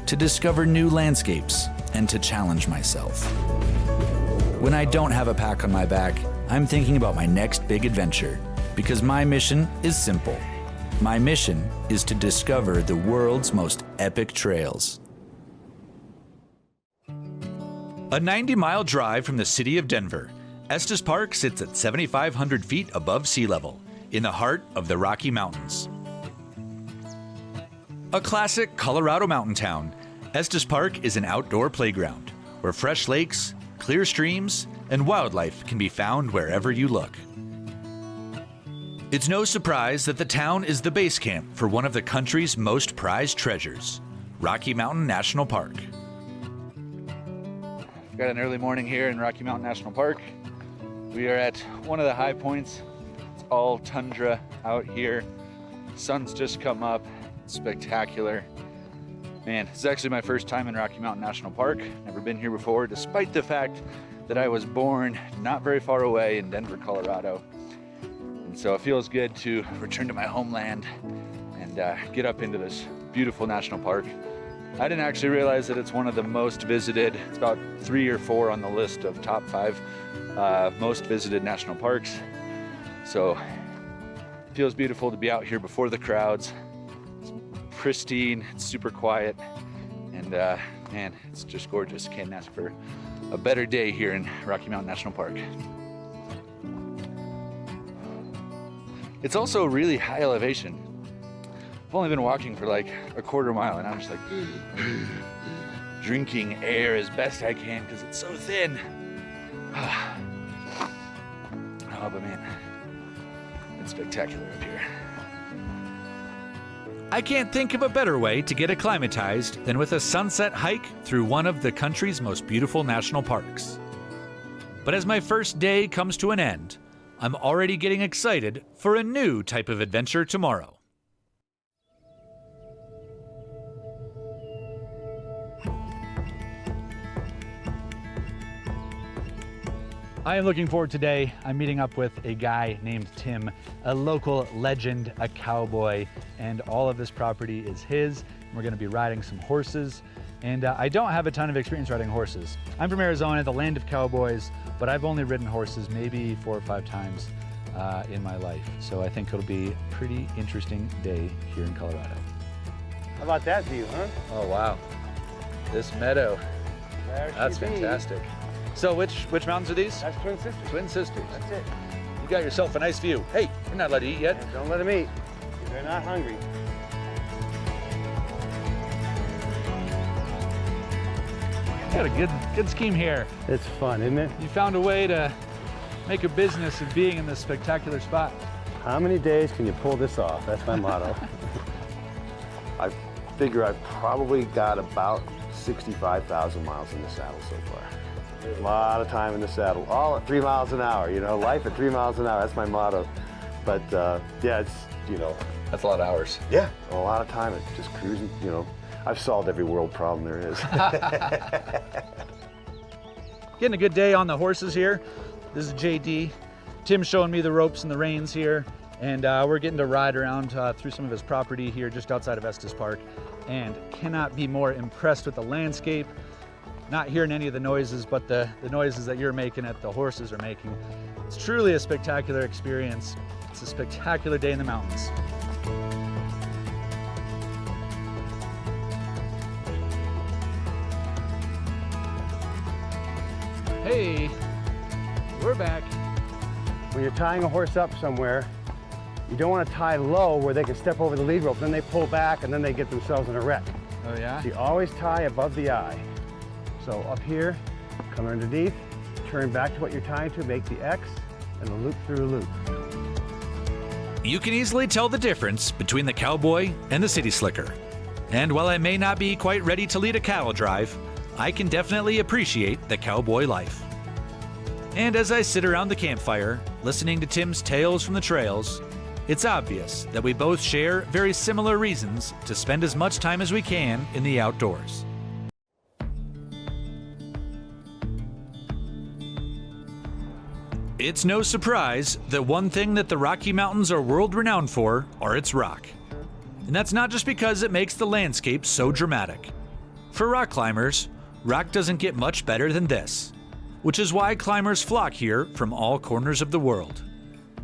N: to discover new landscapes, and to challenge myself. When I don't have a pack on my back, I'm thinking about my next big adventure, because my mission is simple. My mission is to discover the world's most epic trails.
A: A 90-mile drive from the city of Denver, Estes Parc sits at 7,500 feet above sea level, in the heart of the Rocky Mountains. A classic Colorado mountain town, Estes Parc is an outdoor playground where fresh lakes, clear streams, and wildlife can be found wherever you look. It's no surprise that the town is the base camp for one of the country's most prized treasures, Rocky Mountain National Park.
C: Got an early morning here in Rocky Mountain National Park. We are at one of the high points. It's all tundra out here. Sun's just come up. It's spectacular. Man, it's actually my first time in Rocky Mountain National Park. Never been here before, despite the fact that I was born not very far away in Denver, Colorado. And so it feels good to return to my homeland and get up into this beautiful national park. I didn't actually realize that it's one of the most visited. It's about 3 or 4 on the list of top 5 most visited national parks. So it feels beautiful to be out here before the crowds. It's pristine, it's super quiet, and man, it's just gorgeous. Can't ask for a better day here in Rocky Mountain National Park. It's also really high elevation. I've only been walking for like a quarter mile and I'm just like drinking air as best I can because it's so thin. Oh, but man, it's spectacular up here.
A: I can't think of a better way to get acclimatized than with a sunset hike through one of the country's most beautiful national parks. But as my first day comes to an end, I'm already getting excited for a new type of adventure tomorrow.
O: I am looking forward today. I'm meeting up with a guy named Tim, a local legend, a cowboy, and all of this property is his. We're gonna be riding some horses, and I don't have a ton of experience riding horses. I'm from Arizona, the land of cowboys, but I've only ridden horses maybe 4 or 5 times in my life. So I think it'll be a pretty interesting day here in Colorado.
P: How about that view, huh?
O: Oh, wow. This meadow, that's fantastic. So which mountains are these?
P: That's Twin Sisters.
O: Twin Sisters.
P: That's it.
O: You got yourself a nice view. Hey, you're not allowed to eat yet.
P: Yeah, don't let them eat. They're not hungry.
O: You got a good scheme here.
P: It's fun, isn't it?
O: You found a way to make a business of being in this spectacular spot.
P: How many days can you pull this off? That's my motto.
Q: I figure I've probably got about 65,000 miles in the saddle so far. A lot of time in the saddle, all at 3 miles an hour, you know, life at 3 miles an hour, that's my motto. But yeah, it's, you know.
O: That's a lot of hours.
Q: Yeah, a lot of time, just cruising, you know. I've solved every world problem there is.
O: Getting a good day on the horses here. This is JD. Tim's showing me the ropes and the reins here. And we're getting to ride around through some of his property here just outside of Estes Park, and cannot be more impressed with the landscape. Not hearing any of the noises, but the noises that you're making that the horses are making. It's truly a spectacular experience. It's a spectacular day in the mountains. Hey, we're back.
P: When you're tying a horse up somewhere, you don't want to tie low where they can step over the lead rope, then they pull back and then they get themselves in a wreck.
O: Oh yeah?
P: So you always tie above the eye. So up here, come underneath, turn back to what you're tying to, make the X, and a loop through a loop.
A: You can easily tell the difference between the cowboy and the city slicker. And while I may not be quite ready to lead a cattle drive, I can definitely appreciate the cowboy life. And as I sit around the campfire, listening to Tim's tales from the trails, it's obvious that we both share very similar reasons to spend as much time as we can in the outdoors. It's no surprise that one thing that the Rocky Mountains are world-renowned for are its rock. And that's not just because it makes the landscape so dramatic. For rock climbers, rock doesn't get much better than this, which is why climbers flock here from all corners of the world.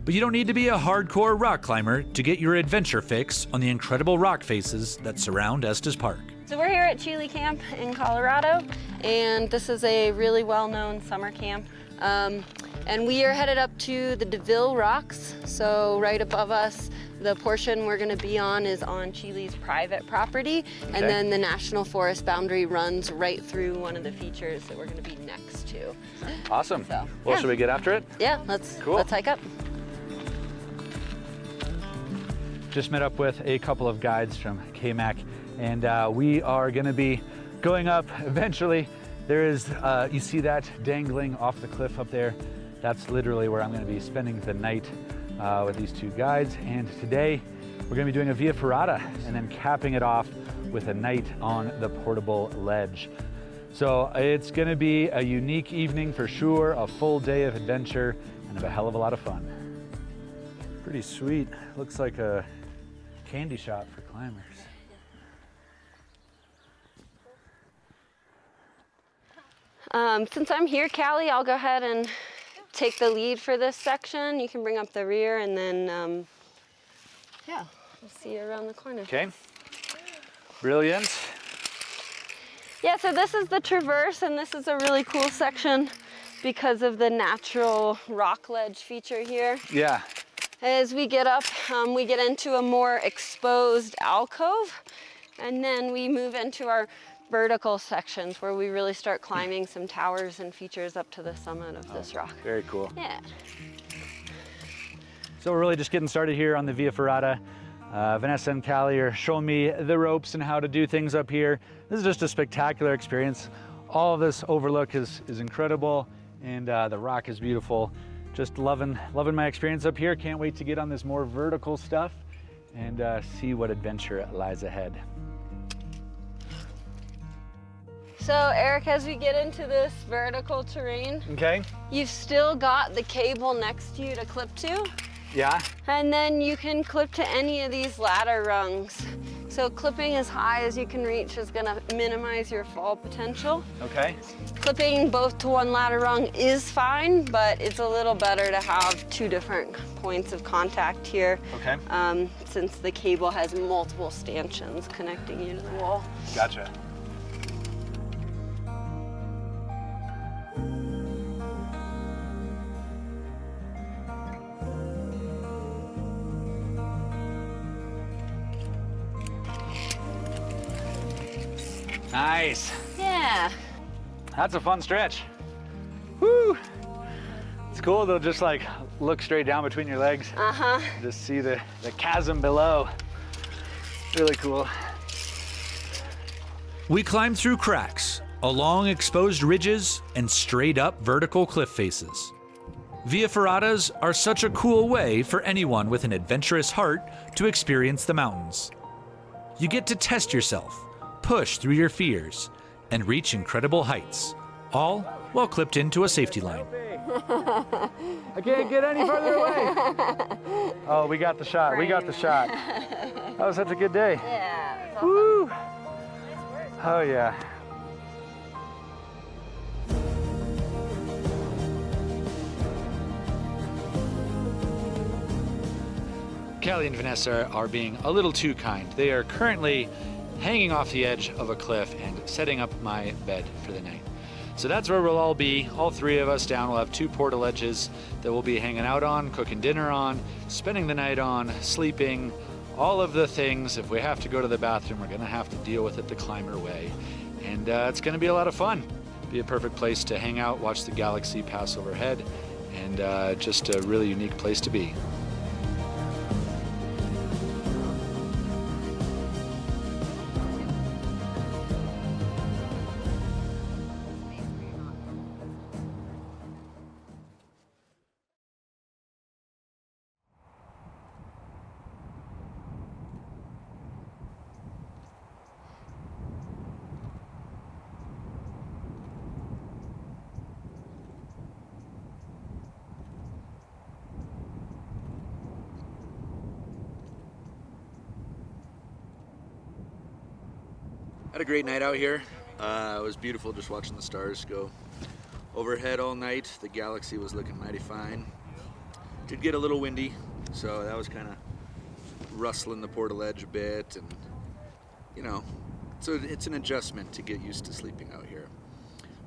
A: But you don't need to be a hardcore rock climber to get your adventure fix on the incredible rock faces that surround Estes Park.
R: So we're here at Chile Camp in Colorado, and this is a really well-known summer camp. And we are headed up to the DeVille Rocks. So right above us, the portion we're gonna be on is on Chile's private property. Okay. And then the National Forest boundary runs right through one of the features that we're gonna be next to.
O: Awesome.
R: So,
O: well,
R: yeah.
O: Should we get after it?
R: Yeah, let's hike up.
O: Just met up with a couple of guides from KMAC, and we are gonna be going up eventually. There is, you see that dangling off the cliff up there? That's literally where I'm going to be spending the night with these two guides. And today we're going to be doing a via ferrata and then capping it off with a night on the portable ledge. So it's going to be a unique evening for sure, a full day of adventure and a hell of a lot of fun. Pretty sweet. Looks like a candy shop for climbers.
R: Since I'm here, Callie, I'll go ahead and take the lead for this section. You can bring up the rear, and then, yeah, we'll see you around the corner.
O: Okay, brilliant.
R: Yeah, so this is the traverse, and this is a really cool section because of the natural rock ledge feature here.
O: Yeah.
R: As we get up, we get into a more exposed alcove, and then we move into our vertical sections where we really start climbing some towers and features up to the summit of this rock.
O: Very cool.
R: Yeah.
O: So we're really just getting started here on the Via Ferrata. Vanessa and Callie are showing me the ropes and how to do things up here. This is just a spectacular experience. All of this overlook is incredible, and the rock is beautiful. Just loving my experience up here. Can't wait to get on this more vertical stuff and see what adventure lies ahead.
R: So Eric, as we get into this vertical terrain,
O: okay,
R: you've still got the cable next to you to clip to.
O: Yeah.
R: And then you can clip to any of these ladder rungs. So clipping as high as you can reach is gonna minimize your fall potential.
O: Okay.
R: Clipping both to one ladder rung is fine, but it's a little better to have two different points of contact here.
O: Okay.
R: Since the cable has multiple stanchions connecting you to the wall.
O: Gotcha. Nice.
R: Yeah.
O: That's a fun stretch. Woo! It's cool. They'll just like look straight down between your legs.
R: Uh-huh.
O: Just see the chasm below. Really cool.
A: We climb through cracks, along exposed ridges, and straight up vertical cliff faces. Via ferratas are such a cool way for anyone with an adventurous heart to experience the mountains. You get to test yourself, push through your fears, and reach incredible heights, all while clipped into a safety line.
O: I can't get any further away. Oh, we got the shot. We got the shot. That was such a good day.
R: Yeah. It's
O: Woo!
R: awesome.
O: Oh, yeah. Callie and Vanessa are being a little too kind. They are currently hanging off the edge of a cliff and setting up my bed for the night. So that's where we'll all be, all three of us down. We'll have 2 portaledges that we'll be hanging out on, cooking dinner on, spending the night on, sleeping, all of the things. If we have to go to the bathroom, we're gonna have to deal with it the climber way. And it's gonna be a lot of fun. Be a perfect place to hang out, watch the galaxy pass overhead, and just a really unique place to be. Had a great night out here. It was beautiful just watching the stars go overhead all night. The galaxy was looking mighty fine. Did get a little windy, so that was kind of rustling the portaledge a bit, and you know, so it's an adjustment to get used to sleeping out here.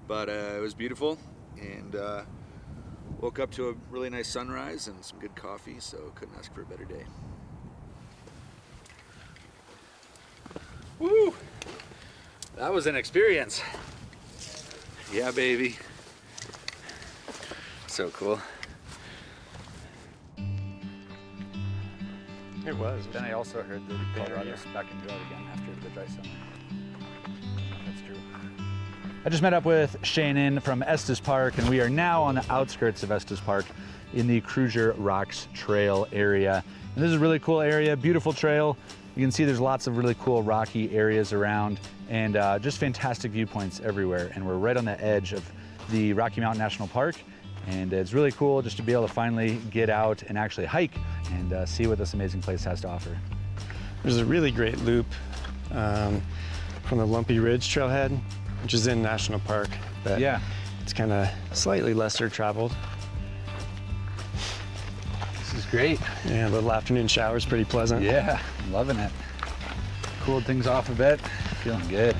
O: But it was beautiful, and woke up to a really nice sunrise and some good coffee, so couldn't ask for a better day. Woo! That was an experience. Yeah, baby. So cool.
C: It was.
O: Then I also heard that Colorado's back in drought again after the dry summer. That's true. I just met up with Shannon from Estes Park, and we are now on the outskirts of Estes Park in the Cruiser Rocks Trail area. And this is a really cool area, beautiful trail. You can see there's lots of really cool rocky areas around, and just fantastic viewpoints everywhere. And we're right on the edge of the Rocky Mountain National Park, and it's really cool just to be able to finally get out and actually hike and see what this amazing place has to offer.
S: There's a really great loop from the Lumpy Ridge trailhead, which is in National Park, but
O: yeah,
S: it's kind of slightly lesser traveled.
O: This is great.
S: Yeah, a little afternoon shower is pretty pleasant.
O: Yeah, I'm loving it. Cooled things off a bit, feeling good.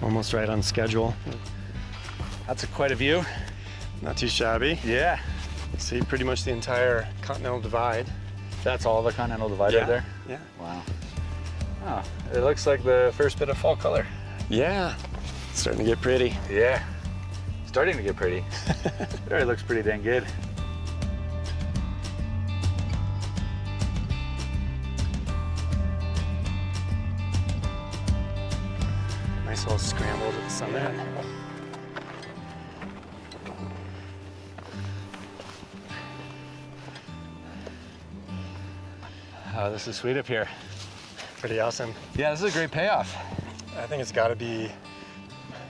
S: Almost right on schedule.
O: That's quite a view.
S: Not too shabby.
O: Yeah.
S: You see pretty much the entire Continental Divide.
O: That's all the Continental Divide right there?
S: Yeah.
O: Wow. Oh, it looks like the first bit of fall color.
S: Yeah, it's starting to get pretty.
O: Yeah, starting to get pretty. It already looks pretty dang good.
S: Nice little scramble to the summit.
O: Yeah. Oh, this is sweet up here.
S: Pretty awesome.
O: Yeah, this is a great payoff.
S: I think it's got to be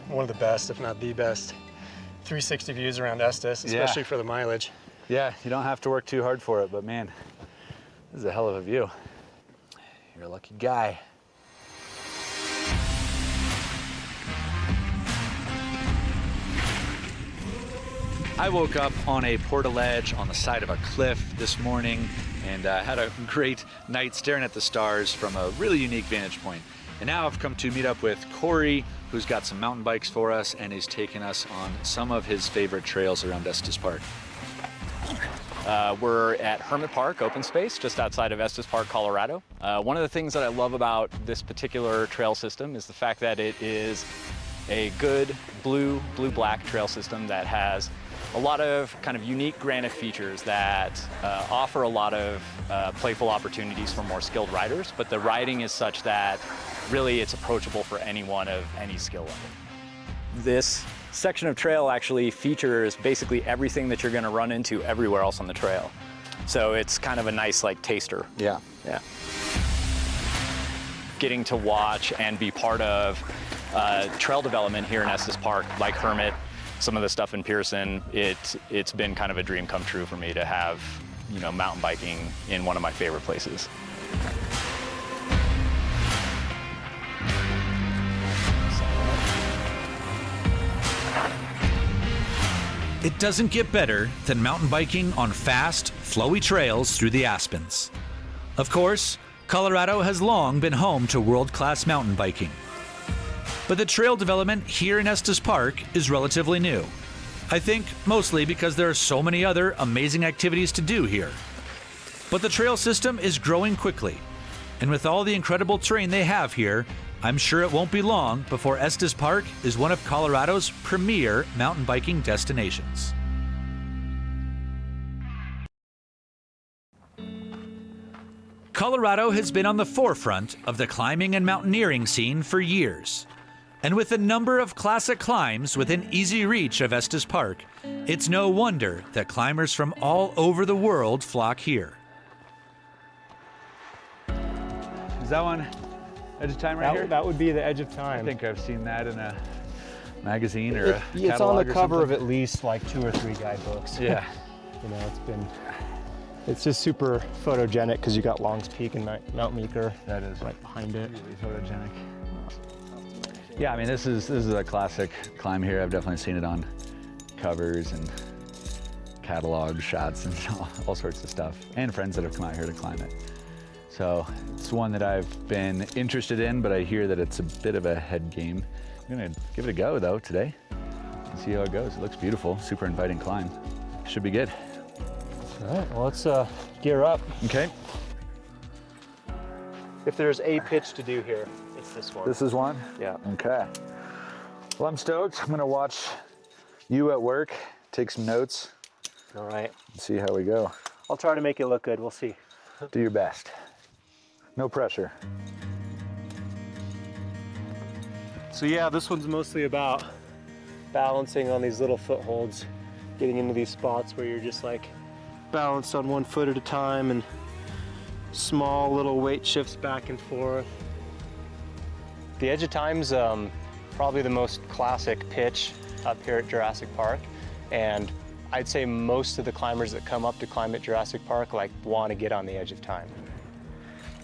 S: one of the best, if not the best, 360 views around Estes, especially for the mileage.
O: Yeah, you don't have to work too hard for it, but man, this is a hell of a view. You're a lucky guy. I woke up on a portaledge on the side of a cliff this morning and had a great night staring at the stars from a really unique vantage point. And now I've come to meet up with Corey, who's got some mountain bikes for us and is taking us on some of his favorite trails around Estes Park.
T: We're at Hermit Park, open space, just outside of Estes Park, Colorado. One of the things that I love about this particular trail system is the fact that it is a good blue-black trail system that has a lot of kind of unique granite features that offer a lot of playful opportunities for more skilled riders, but the riding is such that really it's approachable for anyone of any skill level. This section of trail actually features basically everything that you're going to run into everywhere else on the trail. So it's kind of a nice like taster.
O: Yeah.
T: Yeah. Getting to watch and be part of trail development here in Estes Park, like Hermit, some of the stuff in Pearson, it's been kind of a dream come true for me to have, you know, mountain biking in one of my favorite places.
A: It doesn't get better than mountain biking on fast, flowy trails through the Aspens. Of course, Colorado has long been home to world-class mountain biking. But the trail development here in Estes Park is relatively new. I think mostly because there are so many other amazing activities to do here. But the trail system is growing quickly, and with all the incredible terrain they have here, I'm sure it won't be long before Estes Park is one of Colorado's premier mountain biking destinations. Colorado has been on the forefront of the climbing and mountaineering scene for years. And with a number of classic climbs within easy reach of Estes Park, it's no wonder that climbers from all over the world flock here.
O: Is that one Edge of Time right here?
U: That would be the Edge of Time.
O: I think I've seen that in a magazine or a catalog.
U: It's on the
O: or
U: cover
O: something.
U: of at least like 2 or 3 guidebooks.
O: Yeah.
U: You know, it's just super photogenic because you got Long's Peak and Mount Meeker.
O: That is
U: right behind it.
O: Really photogenic. Yeah, I mean, this is a classic climb here. I've definitely seen it on covers and catalog shots and all sorts of stuff, and friends that have come out here to climb it. So it's one that I've been interested in, but I hear that it's a bit of a head game. I'm gonna give it a go though today and see how it goes. It looks beautiful, super inviting climb. Should be good.
U: All right, well, let's gear up.
O: Okay.
U: If there's a pitch to do here, it's this one.
O: This is one?
U: Yeah.
O: Okay. Well, I'm stoked. I'm gonna watch you at work, take some notes.
U: All right.
O: See how we go.
U: I'll try to make it look good. We'll see.
O: Do your best. No pressure.
U: So yeah, this one's mostly about balancing on these little footholds, getting into these spots where you're just like balanced on one foot at a time and small little weight shifts back and forth. The Edge of Time's probably the most classic pitch up here at Jurassic Park, and I'd say most of the climbers that come up to climb at Jurassic Park want to get on the Edge of Time.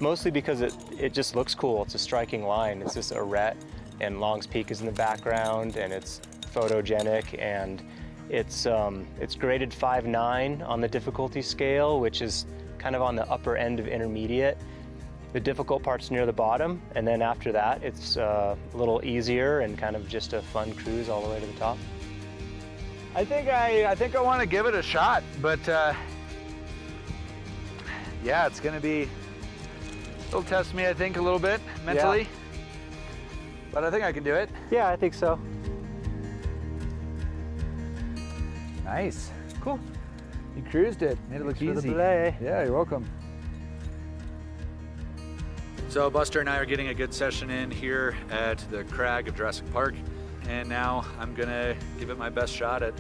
U: Mostly because it just looks cool. It's a striking line. It's just a arête, and Long's Peak is in the background, and it's photogenic, and it's graded 5.9 on the difficulty scale, which is kind of on the upper end of intermediate. The difficult part's near the bottom, and then after that, it's a little easier and kind of just a fun cruise all the way to the top.
O: I think I want to give it a shot, but yeah, it's gonna be. It'll test me, I think, a little bit mentally. Yeah. But I think I can do it.
U: Yeah, I think so.
O: Nice. Cool. You cruised it. Made it look
U: Thanks
O: easy.
U: for the belay.
O: Yeah, you're welcome.
A: So Buster and I are getting a good session in here at the crag of Jurassic Park, and now I'm gonna give it my best shot at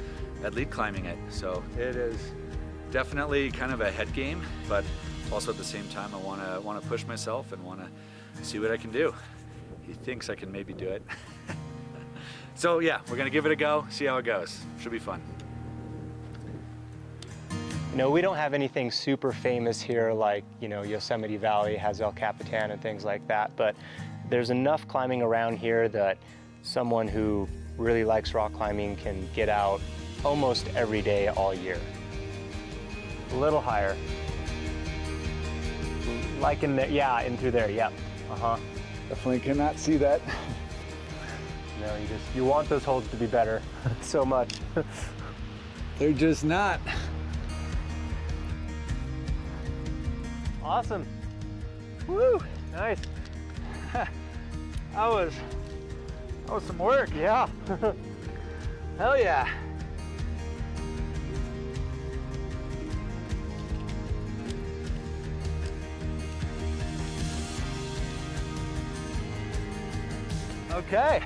A: lead climbing it. So it is definitely kind of a head game, but also at the same time I wanna push myself and wanna see what I can do. He thinks I can maybe do it. So yeah, we're gonna give it a go, see how it goes. Should be fun.
U: You know, we don't have anything super famous here like, you know, Yosemite Valley has El Capitan and things like that, but there's enough climbing around here that someone who really likes rock climbing can get out almost every day all year. A little higher. Like in there, yeah, in through there, yep. Uh-huh.
O: Definitely cannot see that.
U: No, you want those holds to be better so much.
O: They're just not.
U: Awesome. Woo, nice.
O: That was some work.
U: Yeah.
O: Hell yeah. Okay.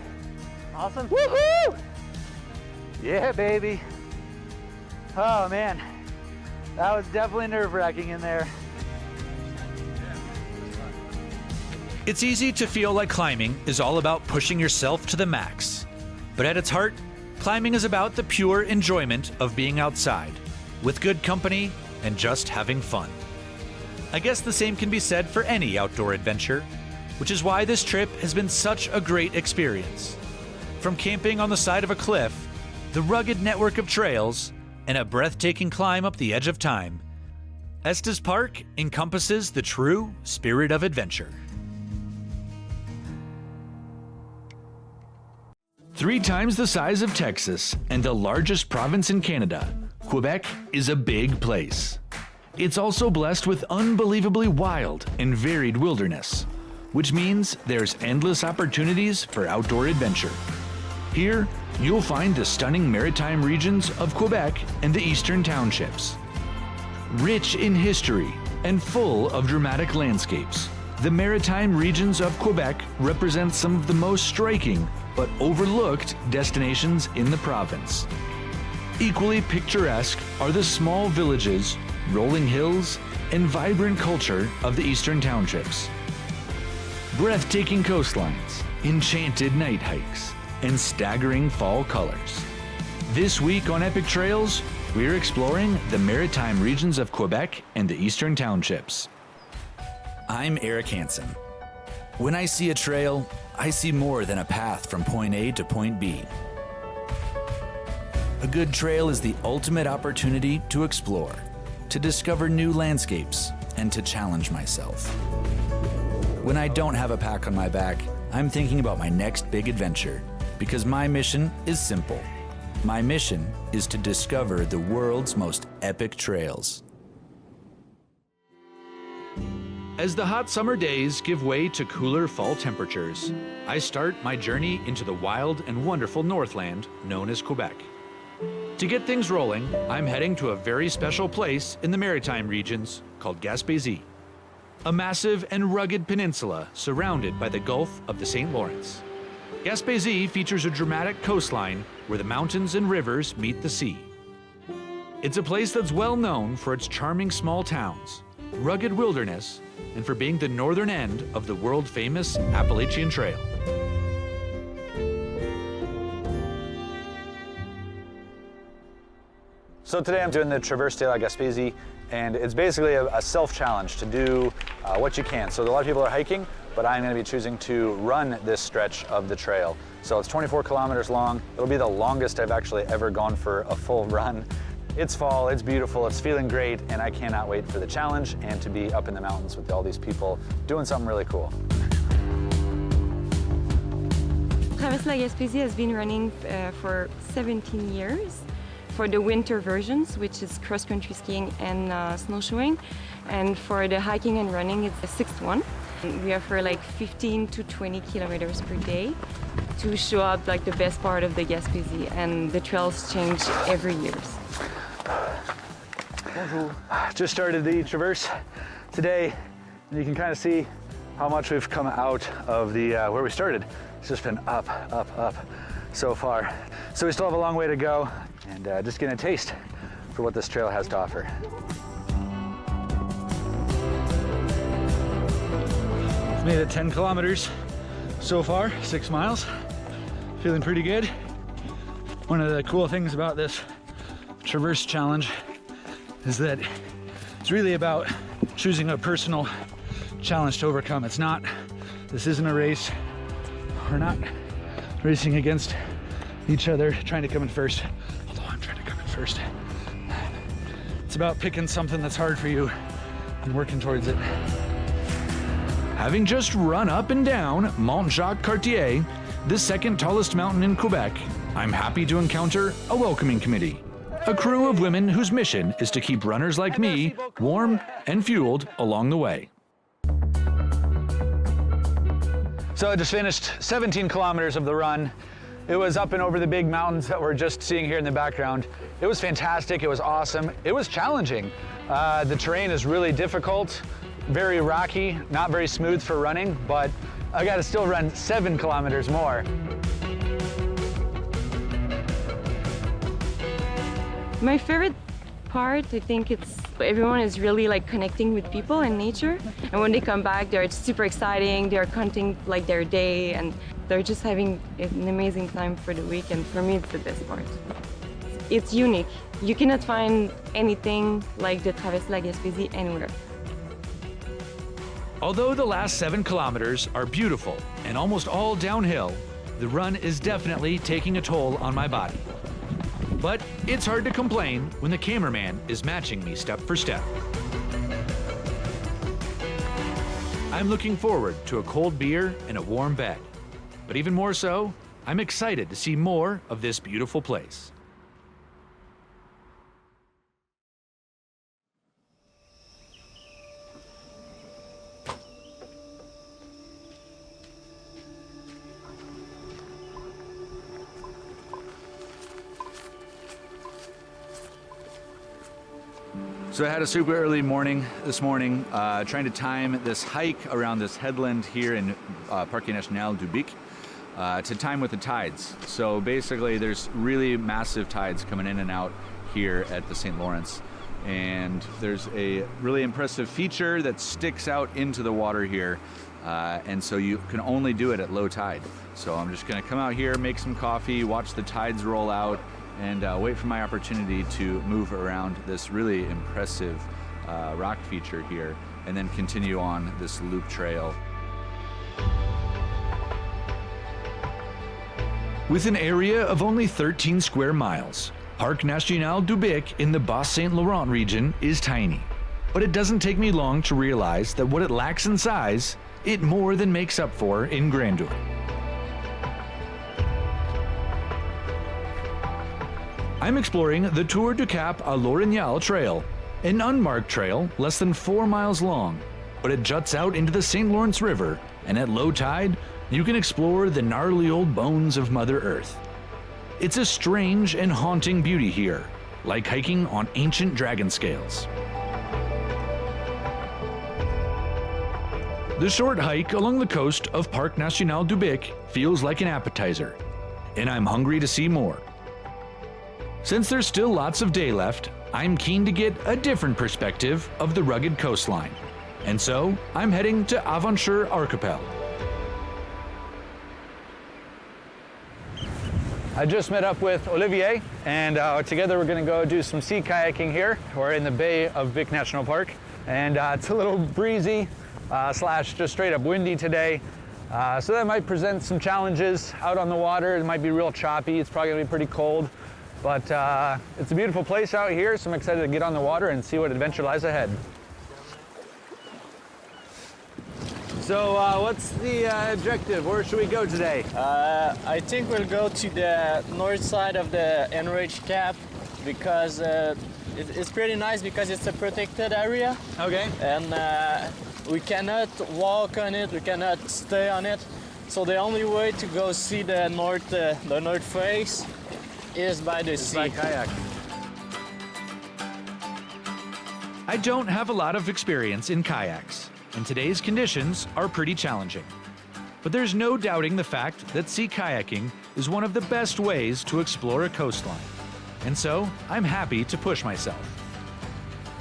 U: Awesome.
O: Woohoo! Yeah, baby. Oh man, that was definitely nerve-wracking in there.
A: It's easy to feel like climbing is all about pushing yourself to the max. But at its heart, Climbing is about the pure enjoyment of being outside, with good company and just having fun. I guess the same can be said for any outdoor adventure, which is why this trip has been such a great experience. From camping on the side of a cliff, the rugged network of trails, and a breathtaking climb up the edge of time, Estes Parc encompasses the true spirit of adventure. 3 times the size of Texas and the largest province in Canada, Quebec is a big place. It's also blessed with unbelievably wild and varied wilderness, which means there's endless opportunities for outdoor adventure. Here, you'll find the stunning maritime regions of Quebec and the eastern townships. Rich in history and full of dramatic landscapes, the maritime regions of Quebec represent some of the most striking but overlooked destinations in the province. Equally picturesque are the small villages, rolling hills, and vibrant culture of the eastern townships. Breathtaking coastlines, enchanted night hikes, and staggering fall colors. This week on Epic Trails, we're exploring the maritime regions of Quebec and the eastern townships.
N: I'm Eric Hansen. When I see a trail, I see more than a path from point A to point B. A good trail is the ultimate opportunity to explore, to discover new landscapes, and to challenge myself. When I don't have a pack on my back, I'm thinking about my next big adventure, because my mission is simple. My mission is to discover the world's most epic trails.
A: As the hot summer days give way to cooler fall temperatures, I start my journey into the wild and wonderful Northland known as Quebec. To get things rolling, I'm heading to a very special place in the maritime regions called Gaspèsie, a massive and rugged peninsula surrounded by the Gulf of the St. Lawrence. Gaspèsie features a dramatic coastline where the mountains and rivers meet the sea. It's a place that's well known for its charming small towns, rugged wilderness, and for being the northern end of the world-famous Appalachian Trail.
C: So today I'm doing the Traverse de la Gaspésie, and it's basically a self-challenge to do what you can. So a lot of people are hiking, but I'm going to be choosing to run this stretch of the trail. So it's 24 kilometers long. It'll be the longest I've actually ever gone for a full run. It's fall, it's beautiful, it's feeling great, and I cannot wait for the challenge and to be up in the mountains with all these people doing something really cool.
E: Traverse la Gaspésie has been running for 17 years for the winter versions, which is cross-country skiing and snowshoeing. And for the hiking and running, it's the 6th one. We offer like 15 to 20 kilometers per day to show up like the best part of the Gaspésie, and the trails change every year.
C: Bonjour. Just started the Traverse today, and you can kind of see how much we've come out of the where we started. It's just been up, up, up so far. So we still have a long way to go, and just getting a taste for what this trail has to offer.
O: We've made it 10 kilometers so far, 6 miles. Feeling pretty good. One of the cool things about this Traverse challenge is that it's really about choosing a personal challenge to overcome. This isn't a race. We're not racing against each other, trying to come in first, although I'm trying to come in first. It's about picking something that's hard for you and working towards it.
A: Having just run up and down Mont Jacques Cartier, the second tallest mountain in Quebec, I'm happy to encounter a welcoming committee. A crew of women whose mission is to keep runners like me warm and fueled along the way.
C: So I just finished 17 kilometers of the run. It was up and over the big mountains that we're just seeing here in the background. It was fantastic, it was awesome. It was challenging. The terrain is really difficult, very rocky, not very smooth for running, but I gotta still run 7 kilometers more.
E: My favorite part. I think everyone is really like connecting with people and nature. And when they come back, they're super exciting. They're counting like their day, and they're just having an amazing time for the week. And for me, it's the best part. It's unique. You cannot find anything like the Traversée de la Gaspésie anywhere.
A: Although the last 7 kilometers are beautiful and almost all downhill, the run is definitely taking a toll on my body. But it's hard to complain when the cameraman is matching me step for step. I'm looking forward to a cold beer and a warm bed. But even more so, I'm excited to see more of this beautiful place. So I had a super early morning this morning, trying to time this hike around this headland here in Parc National du Bic to time with the tides. So basically there's really massive tides coming in and out here at the St. Lawrence. And there's a really impressive feature that sticks out into the water here. And so you can only do it at low tide. So I'm just gonna come out here, make some coffee, watch the tides roll out, and wait for my opportunity to move around this really impressive rock feature here, and then continue on this loop trail. With an area of only 13 square miles, Parc National du Bic in the Bas-Saint Laurent region is tiny. But it doesn't take me long to realize that what it lacks in size, it more than makes up for in grandeur. I'm exploring the Tour du Cap à l'Orignal Trail, an unmarked trail less than 4 miles long, but it juts out into the St. Lawrence River, and at low tide, you can explore the gnarly old bones of Mother Earth. It's a strange and haunting beauty here, like hiking on ancient dragon scales. The short hike along the coast of Parc National du Bic feels like an appetizer, and I'm hungry to see more. Since there's still lots of day left, I'm keen to get a different perspective of the rugged coastline. And so, I'm heading to Aventure Archipel.
O: I just met up with Olivier, and together we're gonna go do some sea kayaking here. We're in the Bay of Bic National Park, and it's a little breezy, slash just straight up windy today. So that might present some challenges out on the water. It might be real choppy, it's probably gonna be pretty cold. But it's a beautiful place out here, so I'm excited to get on the water and see what adventure lies ahead. So what's the objective? Where should we go today?
D: I think we'll go to the north side of the enraged cap because it's pretty nice because it's a protected area.
O: Okay.
D: And we cannot walk on it, we cannot stay on it. So the only way to go see the north face is by the sea.
O: By kayak.
A: I don't have a lot of experience in kayaks, and today's conditions are pretty challenging. But there's no doubting the fact that sea kayaking is one of the best ways to explore a coastline. And so, I'm happy to push myself.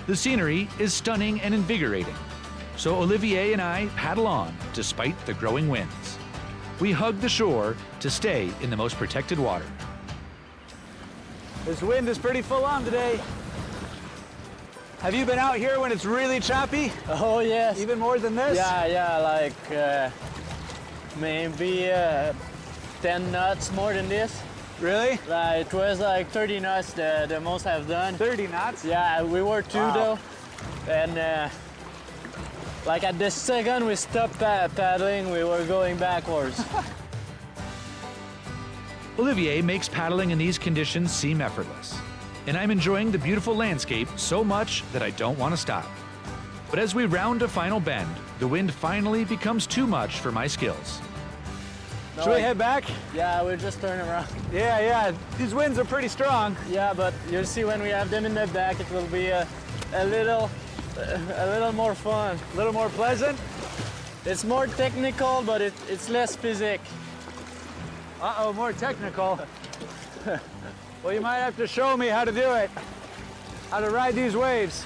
A: The scenery is stunning and invigorating, so Olivier and I paddle on despite the growing winds. We hug the shore to stay in the most protected water.
O: This wind is pretty full on today. Have you been out here when it's really choppy?
D: Oh yes.
O: Even more than this?
D: Yeah, like maybe 10 knots more than this.
O: Really?
D: It was like 30 knots the most I've done.
O: 30 knots?
D: Yeah, we were two though. And like at the second we stopped paddling, we were going backwards.
A: Olivier makes paddling in these conditions seem effortless, and I'm enjoying the beautiful landscape so much that I don't want to stop. But as we round a final bend, the wind finally becomes too much for my skills.
D: No,
O: Should we head back?
D: Yeah, we'll just turn around.
O: Yeah, these winds are pretty strong.
D: Yeah, but you'll see when we have them in the back, it will be a little more fun.
O: A little more pleasant?
D: It's more technical, but it's less physic.
O: Uh-oh, more technical. Well, you might have to show me how to do it. how to ride these waves.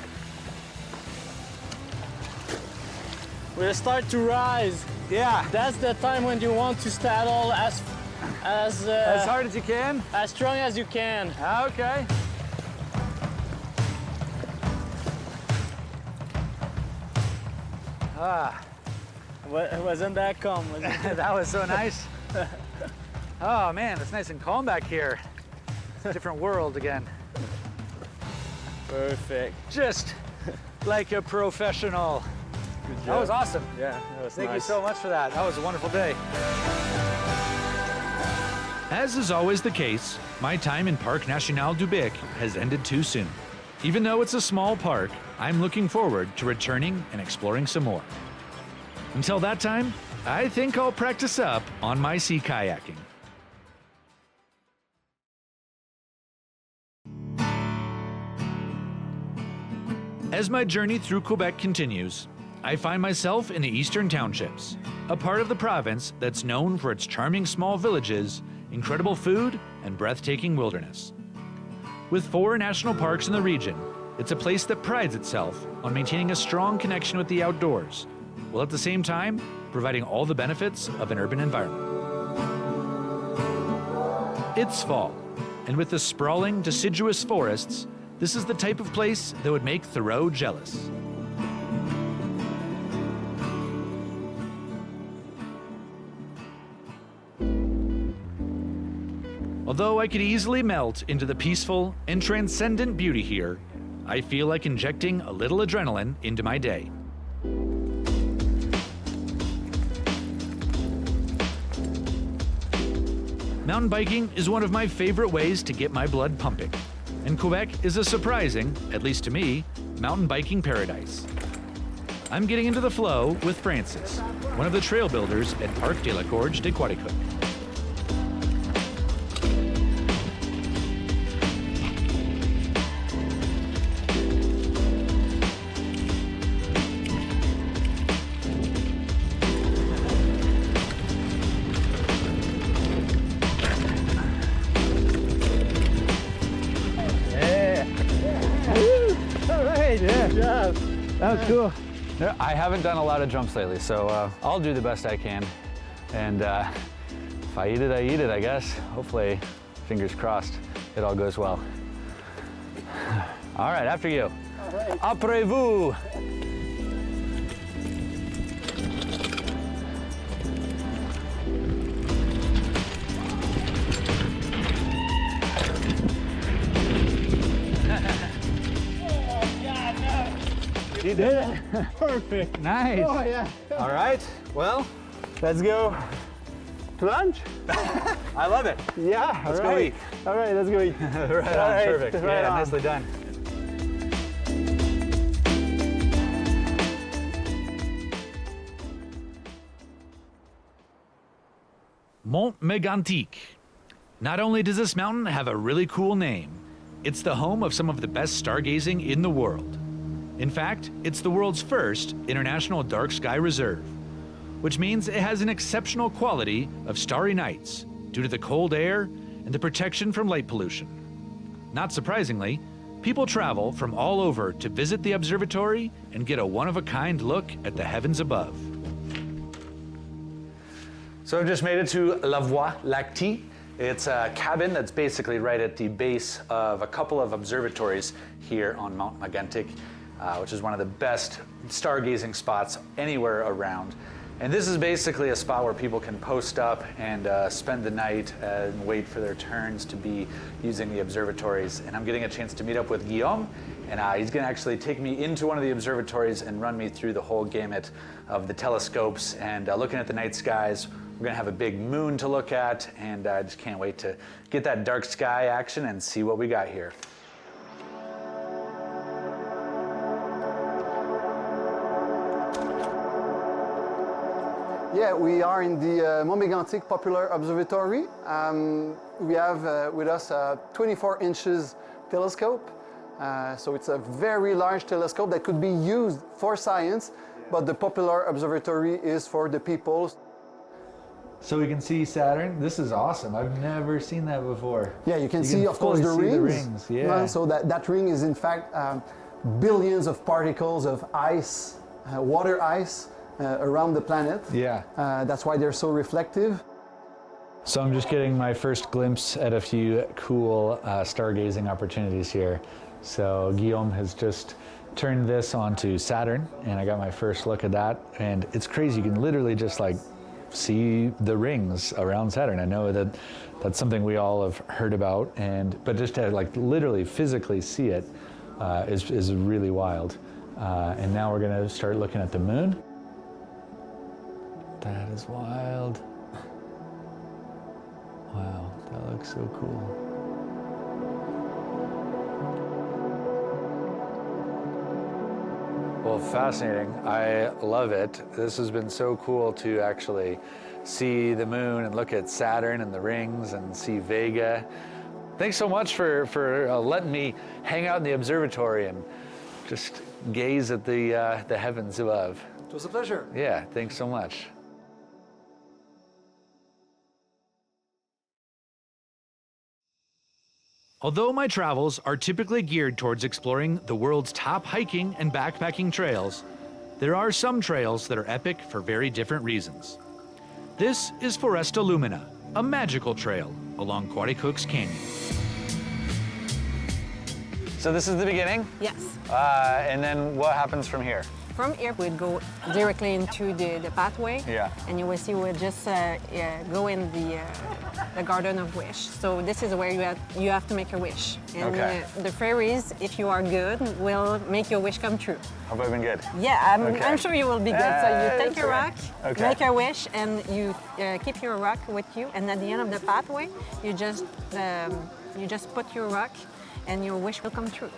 D: We'll start to rise.
O: Yeah.
D: That's the time when you want to straddle as
O: hard as you can?
D: As strong as you can.
O: Okay.
D: Wasn't that calm?
O: That was so nice. Oh man, it's nice and calm back here. Different world again.
D: Perfect.
O: Just like a professional.
D: Good job.
O: That was awesome.
D: Yeah, that was
O: Thank
D: nice.
O: you so much for that. That was a wonderful day.
A: As is always the case, my time in Parc National du Bec has ended too soon. Even though it's a small park, I'm looking forward to returning and exploring some more. Until that time, I think I'll practice up on my sea kayaking. As my journey through Quebec continues, I find myself in the Eastern Townships, a part of the province that's known for its charming small villages, incredible food, and breathtaking wilderness. With 4 national parks in the region, it's a place that prides itself on maintaining a strong connection with the outdoors, while at the same time providing all the benefits of an urban environment. It's fall, and with the sprawling, deciduous forests, this is the type of place that would make Thoreau jealous. Although I could easily melt into the peaceful and transcendent beauty here, I feel like injecting a little adrenaline into my day. Mountain biking is one of my favorite ways to get my blood pumping, and Quebec is a surprising, at least to me, mountain biking paradise. I'm getting into the flow with Francis, one of the trail builders at Parc de la Gorge de Waitukabuli.
O: That was cool.
G: I haven't done a lot of jumps lately, so I'll do the best I can. And if I eat it, I eat it, I guess. Hopefully, fingers crossed, it all goes well. All right, after you.
D: All right.
G: Après vous.
O: You did it.
U: Perfect.
O: Nice.
U: Oh, yeah.
O: All right. Well,
U: Let's go to lunch.
O: I love it.
U: Yeah.
O: Let's
U: all
O: go
U: right.
O: eat.
U: All right, let's go eat.
O: Right
U: All
O: on.
U: right,
O: Perfect.
U: right
O: Yeah,
U: on.
O: nicely done.
A: Mont Mégantic. Not only does this mountain have a really cool name, it's the home of some of the best stargazing in the world. In fact, it's the world's first international dark sky reserve, which means it has an exceptional quality of starry nights due to the cold air and the protection from light pollution. Not surprisingly, people travel from all over to visit the observatory and get a one-of-a-kind look at the heavens above.
O: So I've just made it to La Voie Lactée. It's a cabin that's basically right at the base of a couple of observatories here on Mount Mégantic, which is one of the best stargazing spots anywhere around. And this is basically a spot where people can post up and spend the night and wait for their turns to be using the observatories. And I'm getting a chance to meet up with Guillaume, and he's gonna actually take me into one of the observatories and run me through the whole gamut of the telescopes and looking at the night skies. We're gonna have a big moon to look at, and I just can't wait to get that dark sky action and see what we got here.
V: Yeah, we are in the Mont Mégantic Popular Observatory. We have with us a 24 inches telescope. So it's a very large telescope that could be used for science, but the Popular Observatory is for the people.
O: So we can see Saturn. This is awesome. I've never seen that before.
V: Yeah, you can see, of course, the
O: rings. Yeah.
V: So that ring is, in fact, billions of particles of ice, water ice, around the planet.
O: Yeah.
V: That's why they're so reflective.
O: So I'm just getting my first glimpse at a few cool stargazing opportunities here. So Guillaume has just turned this onto Saturn, and I got my first look at that. And it's crazy. You can literally just like see the rings around Saturn. I know that that's something we all have heard about, but just to like literally physically see it is really wild. And now we're gonna start looking at the moon. That is wild. Wow, that looks so cool. Well, fascinating. I love it. This has been so cool to actually see the moon and look at Saturn and the rings and see Vega. Thanks so much for letting me hang out in the observatory and just gaze at the heavens above.
V: It was a pleasure.
O: Yeah, thanks so much.
A: Although my travels are typically geared towards exploring the world's top hiking and backpacking trails, there are some trails that are epic for very different reasons. This is Foresta Lumina, a magical trail along Quaticook's Canyon.
G: So this is the beginning?
F: Yes.
G: And then what happens from here?
F: From here, we'd go directly into the pathway.
G: Yeah.
F: And you will see we'll just go in the Garden of Wish. So this is where you have to make a wish. And
G: Okay.
F: The fairies, if you are good, will make your wish come true.
G: Have I been good?
F: Yeah,
G: Okay.
F: I'm sure you will be good. So you take your rock,
G: Okay.
F: make a wish, and you keep your rock with you. And at the end of the pathway, you just put your rock, and your wish will come true.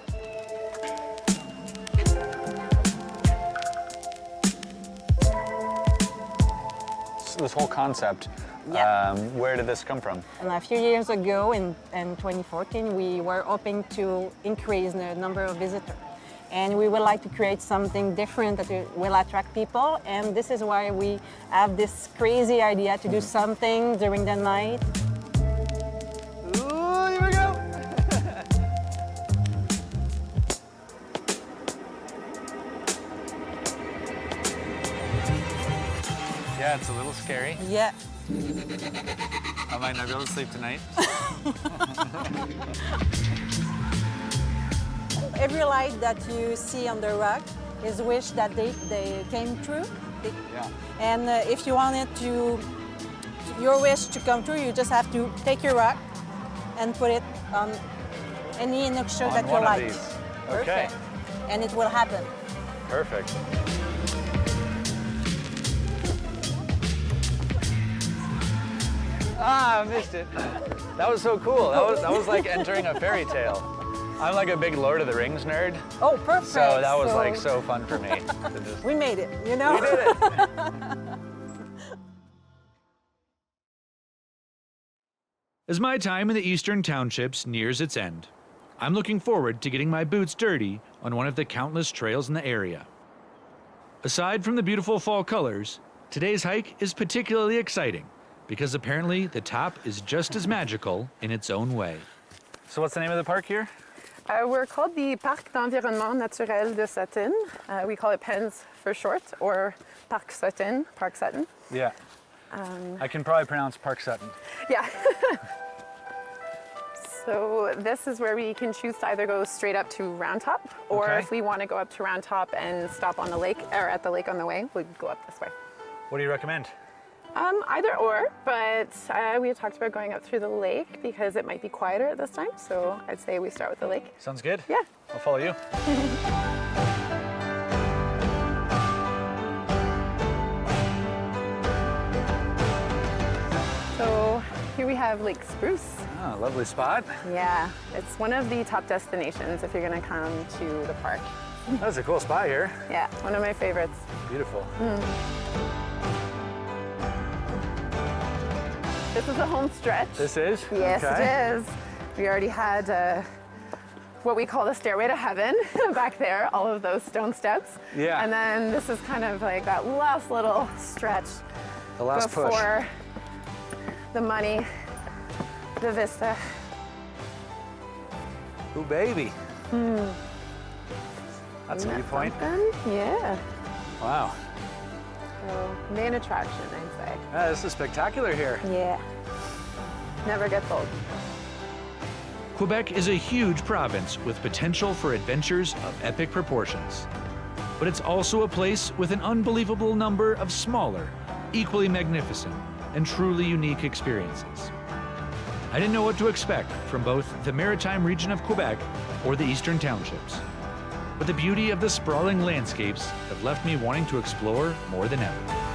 G: This whole concept, where did this come from?
F: And a few years ago, in 2014, we were hoping to increase the number of visitors. And we would like to create something different that will attract people. And this is why we have this crazy idea to do something during the night.
G: Ooh, here we go! Yeah, it's a little scary.
F: Yeah.
G: I might not be able to sleep tonight.
F: Every light that you see on the rock is wish that they came true.
G: Yeah.
F: And if you want your wish to come true, you just have to take your rock and put it on any instruction that you like.
G: Okay.
F: Perfect. And it will happen.
G: Perfect. Ah, I missed it. That was so cool. That was like entering a fairy tale. I'm like a big Lord of the Rings nerd.
F: Oh, perfect.
G: So that was like so fun for me.
F: We made it, you know?
G: We did it.
A: As my time in the Eastern Townships nears its end, I'm looking forward to getting my boots dirty on one of the countless trails in the area. Aside from the beautiful fall colors, today's hike is particularly exciting because apparently the top is just as magical in its own way.
G: So what's the name of the park here?
H: We're called the Parc d'Environnement Naturel de Sutton. We call it PENS for short, or Parc Sutton, Park Sutton.
G: Yeah. I can probably pronounce Park Sutton.
H: Yeah. So this is where we can choose to either go straight up to Round Top, or
G: Okay.
H: if we want to go up to Round Top and stop on the lake, or at the lake on the way, we'd go up this way.
G: What do you recommend?
H: Either or, but we had talked about going up through the lake because it might be quieter at this time, so I'd say we start with the lake.
G: Sounds good.
H: Yeah.
G: I'll follow you.
H: So here we have Lake Spruce.
G: Oh, lovely spot.
H: Yeah, it's one of the top destinations if you're going to come to the park.
G: That's a cool spot here.
H: Yeah, one of my favorites.
G: Beautiful.
H: This is a home stretch.
G: This is?
H: Yes,
G: Okay.
H: it is. We already had what we call the Stairway to Heaven back there, all of those stone steps.
G: Yeah.
H: And then this is kind of like that last little stretch
G: The last push.
H: before the money, the vista.
O: Ooh, baby. That's a viewpoint.
H: Yeah.
O: Wow.
H: So, main attraction, I'd say.
O: This is spectacular here.
H: Yeah. Never gets old.
A: Quebec is a huge province with potential for adventures of epic proportions. But it's also a place with an unbelievable number of smaller, equally magnificent, and truly unique experiences. I didn't know what to expect from both the maritime region of Quebec or the eastern townships. But the beauty of the sprawling landscapes have left me wanting to explore more than ever.